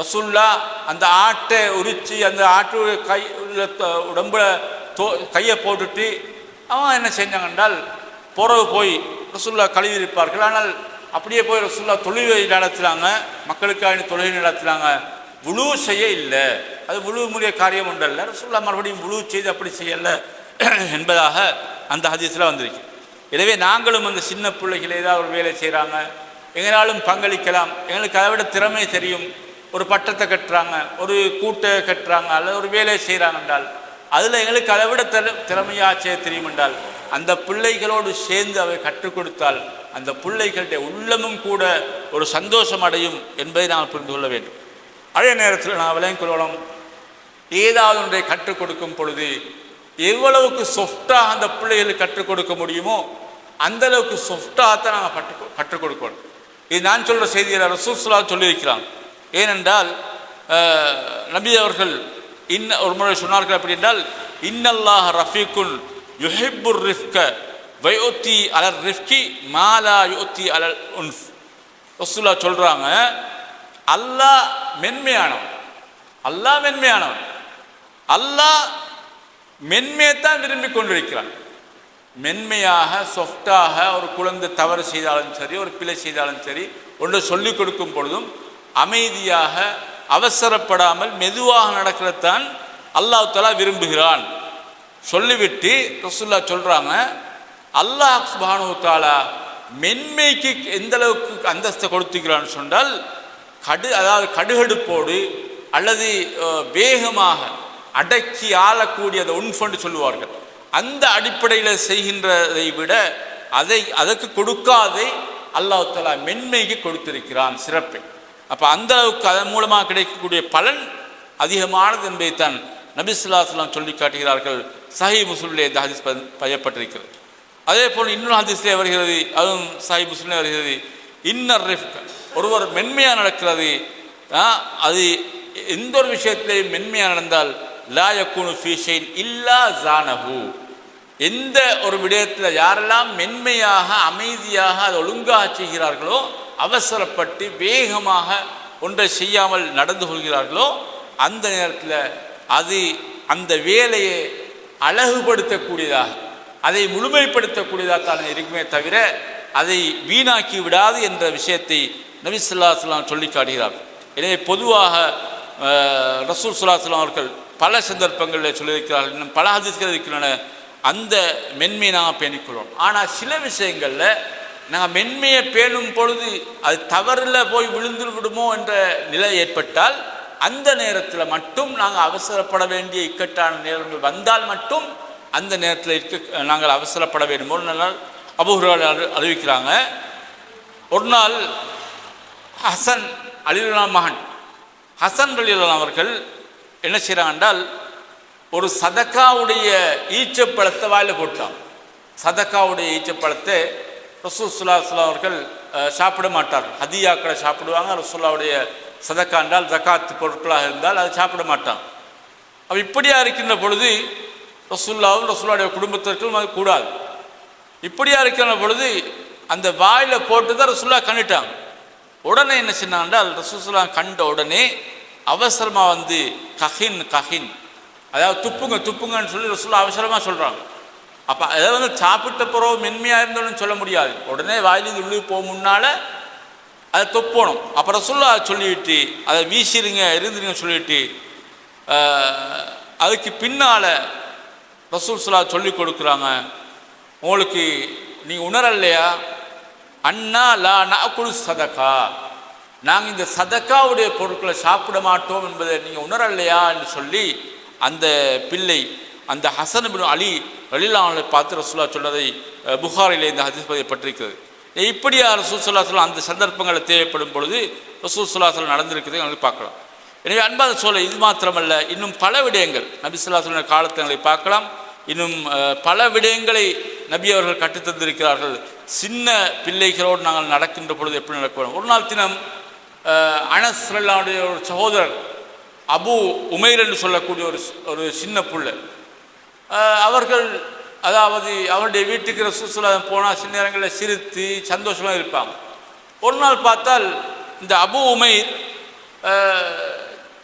ரசூல்லா அந்த ஆட்டை உரித்து அந்த ஆட்டு கை உடம்புல கையை போட்டுட்டு அவன் என்ன செஞ்சாங்க என்றால் பிறகு போய் ரசூல்லா கழுவி இருப்பார்கள். ஆனால் அப்படியே போய் ரசூல்லா தொழுகை நடத்துகிறாங்க, மக்களுக்காக தொழுகை நடத்துகிறாங்க, வுளூ செய்ய இல்லை. அது வுளூமுடைய காரியம் ஒன்றல்ல, ரசூல்லா மறுபடியும் வுளூ செய்து அப்படி செய்யலை என்பதாக அந்த ஹதீஸில் வந்திருக்கு. எனவே நாங்களும் அந்த சின்ன பிள்ளைகள் ஏதாவது ஒரு வேலை செய்கிறாங்க, எங்களாலும் பங்களிக்கலாம். எங்களுக்கு அதை விட திறமை தெரியும். ஒரு பட்டத்தை கட்டுறாங்க, ஒரு கூட்டை கட்டுறாங்க, அல்லது ஒரு வேலையை செய்கிறாங்க என்றால் அதில் எங்களுக்கு அதை விட திறமையாக செய்ய தெரியும் என்றால் அந்த பிள்ளைகளோடு சேர்ந்து அவை கற்றுக் கொடுத்தால் அந்த பிள்ளைகளுடைய உள்ளமும் கூட ஒரு சந்தோஷம் அடையும் என்பதை நாம் புரிந்து கொள்ள வேண்டும். அதே நேரத்தில் நான் விளங்கிக் கொள்ளணும், ஏதாவது ஒன்றை கற்றுக் கொடுக்கும் பொழுது எவ்வளவுக்கு சொஃப்டாக அந்த பிள்ளைகளுக்கு கற்றுக் கொடுக்க முடியுமோ அந்த அளவுக்கு சொஃப்டாகத்தான் நாங்கள் கற்றுக் கொடுக்கணும். இது நான் சொல்கிற செய்தியில் ரசூல் ஸல்லல்லாஹு அலைஹி வஸல்லம் சொல்லியிருக்கிறாங்க. ஏனென்றால் நபி அவர்கள் ஒரு முறை சொன்னார்கள், அப்படி என்றால் இன்னல்லாஹ ரஃபீக்குன் யுஹிப்புர் ரிஃப்க வயுத்தி அலர் ரிஃப்கி மாலா யுத்தி அலல் உன்ஃப். ரசூலுல்லாஹ் சொல்கிறாங்க, அல்லாஹ் மென்மையானவன், அல்லாஹ் மென்மையானவன், அல்லாஹ் மென்மையைத்தான் விரும்பி கொண்டிருக்கிறான். மென்மையாக சொஃப்டாக ஒரு குழந்தை தவறு செய்தாலும் சரி, ஒரு பிழை செய்தாலும் சரி, ஒன்று சொல்லிக் கொடுக்கும் பொழுதும் அமைதியாக அவசரப்படாமல் மெதுவாக நடக்கிறதான் அல்லாஹ் தஆலா விரும்புகிறான். சொல்லிவிட்டு ரசூலுல்லாஹ் சொல்கிறாங்க, அல்லாஹ் சுப்ஹானஹு வ தஆலா மென்மைக்கு எந்த அளவுக்கு அந்தஸ்தை கொடுத்துக்கிறான்னு சொன்னால் அதாவது கடுகடுப்போடு அல்லது வேகமாக அடக்கி ஆளக்கூடிய அந்த உன்ஃபண்டு சொல்லுவார்கள், அந்த அடிப்படையில் செய்கின்றதை விட அதற்கு கொடுக்காதை அல்லாஹ் தஆலா மென்மைக்கு கொடுத்திருக்கிறான் சிறப்பை. அப்போ அந்த அளவுக்கு அதன் மூலமாக கிடைக்கக்கூடிய பலன் அதிகமானது என்பதைத்தான் நபி ஸல்லல்லாஹு அலைஹி வஸல்லம் சொல்லி காட்டுகிறார்கள். சஹீ முஸ்லிமிலே இந்த ஹதீஸ் பதியப்பட்டிருக்கிறது. அதே போல் இன்னொரு ஹதீஸிலே வருகிறது, அதுவும் சஹீ முஸ்லிமிலே வருகிறது, இன்னர் ரிஃப்க், ஒருவர் மென்மையாக நடக்கிறது, அது எந்த ஒரு விஷயத்திலேயும் மென்மையாக நடந்தால் லா யக்கூனு ஃபீ ஷைஇன் இல்லா ஸானஹு, எந்த ஒரு விடயத்தில் யாரெல்லாம் மென்மையாக அமைதியாக அதை ஒழுங்காக செய்கிறார்களோ, அவசரப்பட்டு வேகமாக ஒன்றை செய்யாமல் நடந்து கொள்கிறார்களோ, அந்த நேரத்தில் அது அந்த வேலையை அழகுபடுத்தக்கூடியதாக, அதை முழுமைப்படுத்தக்கூடியதாக தான் இருக்குமே தவிர அதை வீணாக்கி விடாது என்ற விஷயத்தை நபி ஸல்லல்லாஹு அலைஹி வஸல்லம் சொல்லி காட்டுகிறார்கள். எனவே பொதுவாக ரசூல் ஸல்லல்லாஹு அலைஹி வஸல்லம் அவர்கள் பல சந்தர்ப்பங்களில் சொல்லியிருக்கிறார்கள், இன்னும் பல ஹதீஸ்கள் இருக்கின்றன, அந்த மென்மையை நாங்கள் பேணிக்கொள்வோம். ஆனால் சில விஷயங்களில் நாங்கள் மென்மையை பேணும் பொழுது அது தவறில் போய் விழுந்து விடுமோ என்ற நிலை ஏற்பட்டால் அந்த நேரத்தில் மட்டும் நாங்கள் அவசரப்பட வேண்டிய இக்கட்டான நேரங்கள் வந்தால் மட்டும் அந்த நேரத்தில் நாங்கள் அவசரப்பட வேண்டும். ஒரு நாள் அபூ ஹுரைரா அறிவிக்கிறாங்க, ஒரு நாள் ஹசன் ரலியல்லாஹு மகன் ஹசன் ரலியல்லாஹு அவர்கள் என்ன செய்கிறாங்க என்றால், ஒரு சதக்காவுடைய ஈச்சப்பழத்தை வாயில் போட்டான். சதக்காவுடைய ஈச்சப்பழத்தை ரசூல் ஸல்லல்லாஹு அலைஹி வஸல்லம் அவர்கள் சாப்பிட மாட்டார்கள். ஹதியாக்களை சாப்பிடுவாங்க. ரசூலுல்லாஹ்வுடைய சதக்கா என்றால் ஜகாத் பொருட்களாக இருந்தால் அதை சாப்பிட மாட்டான். அப்போ இப்படியா இருக்கின்ற பொழுது ரசூலுல்லாஹ்வும் ரசூலுல்லாஹ்வுடைய குடும்பத்திற்கும் அது கூடாது. இப்படியா இருக்கின்ற பொழுது அந்த வாயில் போட்டு தான் ரசூலுல்லாஹ் கண்டுட்டாங்க. உடனே என்ன சொன்னாங்க என்றால், ரசூலுல்லாஹ் கண்ட உடனே அவசரமாக வந்து கஹின் கஹின், அதாவது துப்புங்க துப்புங்கன்னு சொல்லி ரசூலுல்லாஹ் அவசரமாக சொல்கிறாங்க. அப்போ அதை வந்து சாப்பிட்ட பிறகு மென்மையாக இருந்தாலும் சொல்ல முடியாது, உடனே வாயிலிருந்து உள்ளே போக முன்னால் அதை தொப்போணும். அப்போ ரசூலுல்லாஹ் சொல்லிவிட்டு அதை வீசிடுங்க இருந்துருங்க சொல்லிவிட்டு அதுக்கு பின்னால் ரசூல் ஸல்லல்லாஹு சொல்லி கொடுக்குறாங்க, உங்களுக்கு நீங்கள் உணரலையா, அண்ணா லா நஅகுலு சதகா, நாங்கள் இந்த சதக்காவுடைய பொருட்களை சாப்பிட மாட்டோம் என்பதை நீங்கள் உணரலையா என்று சொல்லி அந்த பிள்ளை அந்த ஹசன் இப்னு அலி ரலியல்லாஹு அன்ஹு பார்த்து ரசூலுல்லாஹ் சொன்னதை புகாரிலே இந்த ஹதீஸ் பதியப்பட்டிருக்கிறது. இப்படியா ரசூல் ஸல்லல்லாஹு அலைஹி வஸல்லம் அந்த சந்தர்ப்பங்களில் தேவைப்படும் பொழுது ரசூல் ஸல்லல்லாஹு அலைஹி வஸல்லம் நடந்திருக்கிறதை எங்களுக்கு பார்க்கலாம். எனவே அன்பான சோலை இது மாத்திரமல்ல, இன்னும் பல விடயங்கள் நபி ஸல்லல்லாஹு அலைஹி வஸல்லம் காலத்தை எங்களை பார்க்கலாம். இன்னும் பல விடயங்களை நபி அவர்கள் கற்றுத்தந்திருக்கிறார்கள். சின்ன பிள்ளைகளோடு நாங்கள் நடக்கின்ற பொழுது எப்படி நடக்கிறோம். ஒரு நாள் தினம் அனஸ் ரலியல்லாஹு ஒரு சகோதரர் அபு உமைர் என்று சொல்லக்கூடிய ஒரு சின்ன புள்ள, அவர்கள் அதாவது அவருடைய வீட்டுக்கு ரசூல் ஸல்லல்லாஹு அலைஹி போனால் சில நேரங்களில் சிரித்து சந்தோஷமாக இருப்பாங்க. ஒரு நாள் பார்த்தால் இந்த அபு உமைர்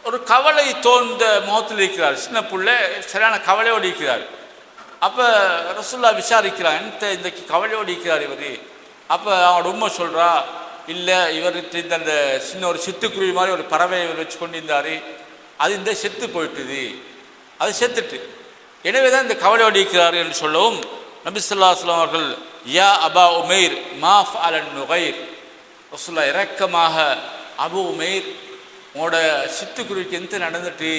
ஒரு கவலை தோன்ற முகத்தில் இருக்கிறார். சின்ன புள்ள சரியான கவலையோடு இருக்கிறார். அப்போ ரசூலுல்லாஹ் விசாரிக்கிறார், இந்த கவலையோடு இருக்கிறார் இவர். அப்போ அவனோட உண்மை சொல்கிறா, இல்லை இவர்கிட்ட இந்த அந்த சின்ன ஒரு சிட்டுக்குருவி மாதிரி ஒரு பறவையை வச்சு கொண்டு இருந்தார், அது இந்த செத்து போயிட்டுது, அது செத்துட்டு, எனவே தான் இந்த கவலையோடு இருக்கிறார் என்று சொல்லவும் நபி ஸல்லல்லாஹு அலைஹி வஸல்லம் அவர்கள் யா அபா உமைர் மாஃப் அலன் நுகைர், ரசூலுல்லாஹ் இரக்கமாக அபு உமைர் உங்களோட சிட்டுக்குருவிக்கு எந்த நடந்துட்டு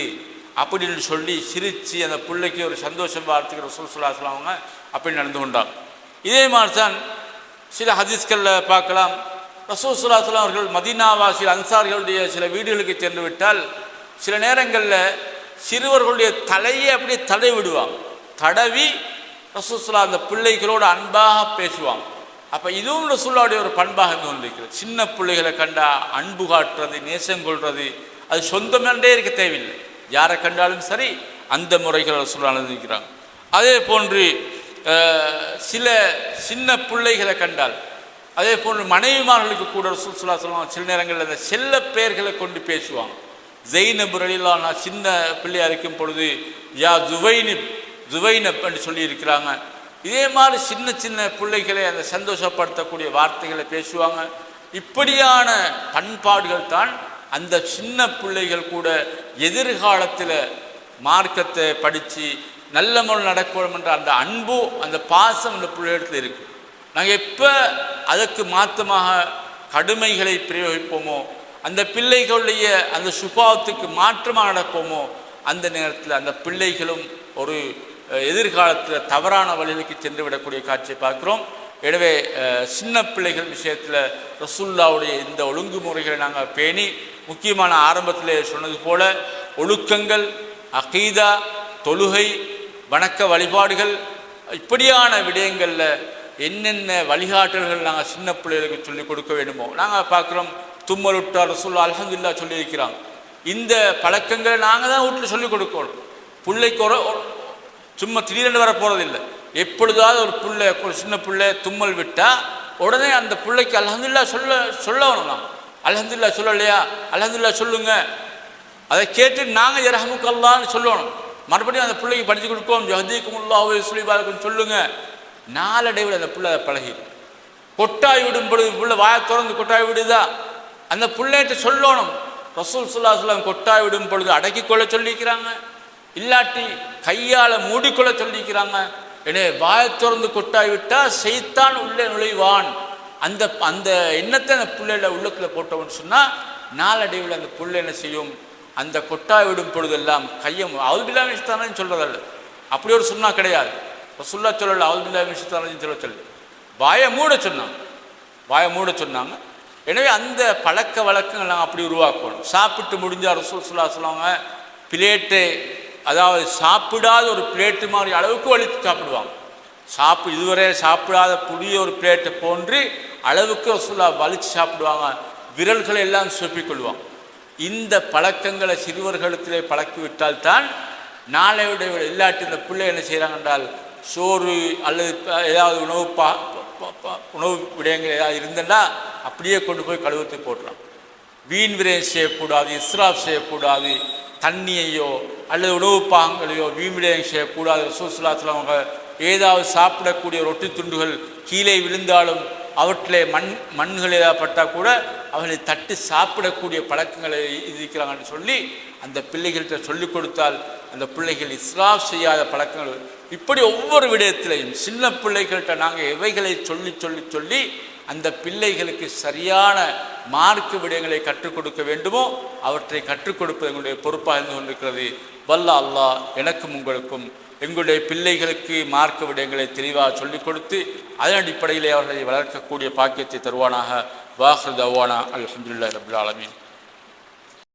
அப்படின்னு சொல்லி சிரித்து அந்த பிள்ளைக்கு ஒரு சந்தோஷம் வார்த்தைக்கு ரசூல் ஸல்லல்லாஹு அலைஹி வஸல்லம் அப்படி நடந்து கொண்டார். இதே மாதிரி தான் சில ஹதீஸ்களில் பார்க்கலாம். ரசூல் ஸல்லல்லாஹு அலைஹி வஸல்லம் அவர்கள் மதீனாவாசில் அன்சாரிகளுடைய சில வீடுகளுக்கு சென்று விட்டால் சில நேரங்களில் சிறுவர்களுடைய தலையை அப்படியே தடவி விடுவாங்க. தடவி ரசூல் ஸல்லல்லாஹு அந்த பிள்ளைகளோடு அன்பாக பேசுவாங்க. அப்போ இதுவும் ரசூலுல்லாஹ்வுடைய ஒரு பண்பாக இருந்து கொண்டிருக்கிறது. சின்ன பிள்ளைகளை கண்டா அன்பு காட்டுறது, நேசம் கொள்வது, அது சொந்தமென்றே இருக்க தேவையில்லை, யாரை கண்டாலும் சரி அந்த முறைகள் ரசூலுல்லாஹ் அனுமதிக்கிறாங்க. அதே போன்று சில சின்ன பிள்ளைகளை கண்டால், அதே போன்று மனைவிமார்களுக்கு கூட ரசூல் ஸல்லல்லாஹு அலைஹி வஸல்லம் சில நேரங்களில் அந்த செல்ல பெயர்களை கொண்டு பேசுவாங்க. ஜெய்னப் ரலியல்லாஹு அன்ஹா சின்ன பிள்ளையாக இருக்கும் பொழுது யா ஜுவைனப் என்று சொல்லி இருக்கிறாங்க. இதே மாதிரி சின்ன சின்ன பிள்ளைகளை அந்த சந்தோஷப்படுத்தக்கூடிய வார்த்தைகளை பேசுவாங்க. இப்படியான பண்பாடுகள் தான் அந்த சின்ன பிள்ளைகள் கூட எதிர்காலத்தில் மார்க்கத்தை படித்து நல்ல முறை நடக்கணும் என்ற அந்த அன்பு அந்த பாசம் அந்த பிள்ளைகளிடத்தில் இருக்குது. நாங்கள் எப்போ அதற்கு மாற்றமாக கடுமைகளை பிரயோகிப்போமோ, அந்த பிள்ளைகளுடைய அந்த சுபாவத்துக்கு மாற்றமாக நடப்போமோ, அந்த நேரத்தில் அந்த பிள்ளைகளும் ஒரு எதிர்காலத்தில் தவறான வழிகளுக்கு சென்று விடக்கூடிய காட்சியை பார்க்குறோம். எனவே சின்ன பிள்ளைகள் விஷயத்தில் ரசூலுல்லாஹ்வுடைய இந்த ஒழுங்குமுறைகளை நாங்கள் பேணி, முக்கியமான ஆரம்பத்தில் சொன்னது போல ஒழுக்கங்கள், அகீதா, தொழுகை, வணக்க வழிபாடுகள் இப்படியான விடயங்களில் என்னென்ன வழிகாட்டல்கள் நாங்கள் சின்ன பிள்ளைகளுக்கு சொல்லிக் கொடுக்க வேண்டுமோ நாங்கள் பார்க்குறோம். தும்மல் விட்டார் ரசூலுல்லாஹ் அல்ஹம்துலில்லாஹ் சொல்லியிருக்கிறாங்க. இந்த பழக்கங்களை நாங்கள் தான் வீட்டில் சொல்லிக் கொடுக்கணும். பிள்ளைக்கு சும்மா திடீரென்று வர போகிறதில்லை. எப்பொழுதாவது ஒரு சின்ன பிள்ளை தும்மல் விட்டால் உடனே அந்த பிள்ளைக்கு அல்ஹம்துலில்லாஹ் சொல்லணும். நாம் அல்ஹம்துலில்லாஹ் சொல்லலையா, அல்ஹம்துலில்லாஹ் சொல்லுங்க. அதை கேட்டு நாங்கள் யர்ஹமுக்கல்லாஹ்னு சொல்லணும். மறுபடியும் அந்த பிள்ளைக்கு படித்து கொடுப்போம். யஹ்தீகுமுல்லாஹு வ யுஸ்லிஹ் பாலக்கும் சொல்லுங்க. நாளடைவில் அந்த பிள்ளை பழகி கொட்டாய் விடும் பொழுது பிள்ளை வாயை திறந்து கொட்டாய் விடுதா, அந்த பிள்ளைகிட்ட சொல்லணும். ரசூல் ஸல்லல்லாஹு அலைஹி வஸல்லம் கொட்டாய் விடும் பொழுது அடக்கிக்கொள்ள சொல்லிக்கிறாங்க, இல்லாட்டி கையால் மூடிக்கொள்ள சொல்லிக்கிறாங்க. எனவே வாயை திறந்து கொட்டாய் விட்டால் ஷைத்தான் உள்ளே நுழைவான். அந்த அந்த எண்ணத்தை அந்த பிள்ளையில உள்ளத்தில் போட்டோம்னு சொன்னால் நாளடைவில் அந்த பிள்ளை என்ன செய்யும், அந்த கொட்டாய் விடும் பொழுதெல்லாம் கையம் அவுதுபில்லாஹி மினஷ் ஷைத்தானின்னு சொல்கிறதல்ல, அப்படி ஒரு சுன்னா கிடையாது. ரசூலுல்லாஹ் சொல்லல அவுதுபில்லாஹி மினஷ் ஷைத்தானின்னு சொல்லி வாயை மூட சொன்னாங்க. எனவே அந்த பழக்க வழக்கங்கள் நாங்கள் அப்படி உருவாக்கணும். சாப்பிட்டு முடிஞ்சால் ரசூல் ஸல்லல்லாஹு அலைஹி வஸல்லம் பிளேட்டு, அதாவது சாப்பிடாத ஒரு பிளேட்டு மாதிரி அளவுக்கு வலித்து சாப்பிடுவாங்க. இதுவரை சாப்பிடாத புதிய ஒரு பிளேட்டை போன்று அளவுக்கு ரசூலுல்லாஹ் வலித்து சாப்பிடுவாங்க. விரல்களை எல்லாம் சொப்பிக்கொள்வாங்க. இந்த பழக்கங்களை சிறுவர்களிடத்திலே பழக்கிவிட்டால் தான் நாளையுடைய இல்லாட்டி இந்த பிள்ளை என்ன செய்கிறாங்க என்றால் சோறு அல்லது ஏதாவது உணவு விடயங்கள் ஏதாவது இருந்தேன்னா அப்படியே கொண்டு போய் கழுவத்தை போட்டுறான். வீண் விரயம் செய்யக்கூடாது, இஸ்ராஃப் செய்யக்கூடாது. தண்ணியையோ அல்லது உணவு பாகங்களையோ வீண் விரயம் செய்யக்கூடாது. ரசூலுல்லாஹி ஸல்லல்லாஹு அலைஹி வஸல்லம் ஏதாவது சாப்பிடக்கூடிய ரொட்டி துண்டுகள் கீழே விழுந்தாலும் அவற்றிலே மண்கள் ஏதாவது பட்டால் கூட அவர்களை தட்டி சாப்பிடக்கூடிய பழக்கங்களை இருக்கிறாங்கன்னு சொல்லி அந்த பிள்ளைகள்கிட்ட சொல்லிக் கொடுத்தால் அந்த பிள்ளைகள் இஸ்ராஃப் செய்யாத பழக்கங்கள். இப்படி ஒவ்வொரு விடயத்திலையும் சின்ன பிள்ளைகள்கிட்ட நாங்கள் எவைகளை சொல்லி அந்த பிள்ளைகளுக்கு சரியான மார்க்க விடயங்களை கற்றுக் கொடுக்க வேண்டுமோ அவற்றை கற்றுக் கொடுப்பது எங்களுடைய பொறுப்பாக இருந்து கொண்டிருக்கிறது. வல்ல அல்லாஹ் எனக்கும் உங்களுக்கும் எங்களுடைய பிள்ளைகளுக்கு மார்க்க விடயங்களை தெளிவாக சொல்லிக் கொடுத்து அதன் அடிப்படையிலே அவர்களை வளர்க்கக்கூடிய பாக்கியத்தை தருவானாக. வாஹிர் தவானா அல்ஹம்துலில்லாஹி ரப்பில் ஆலமீன்.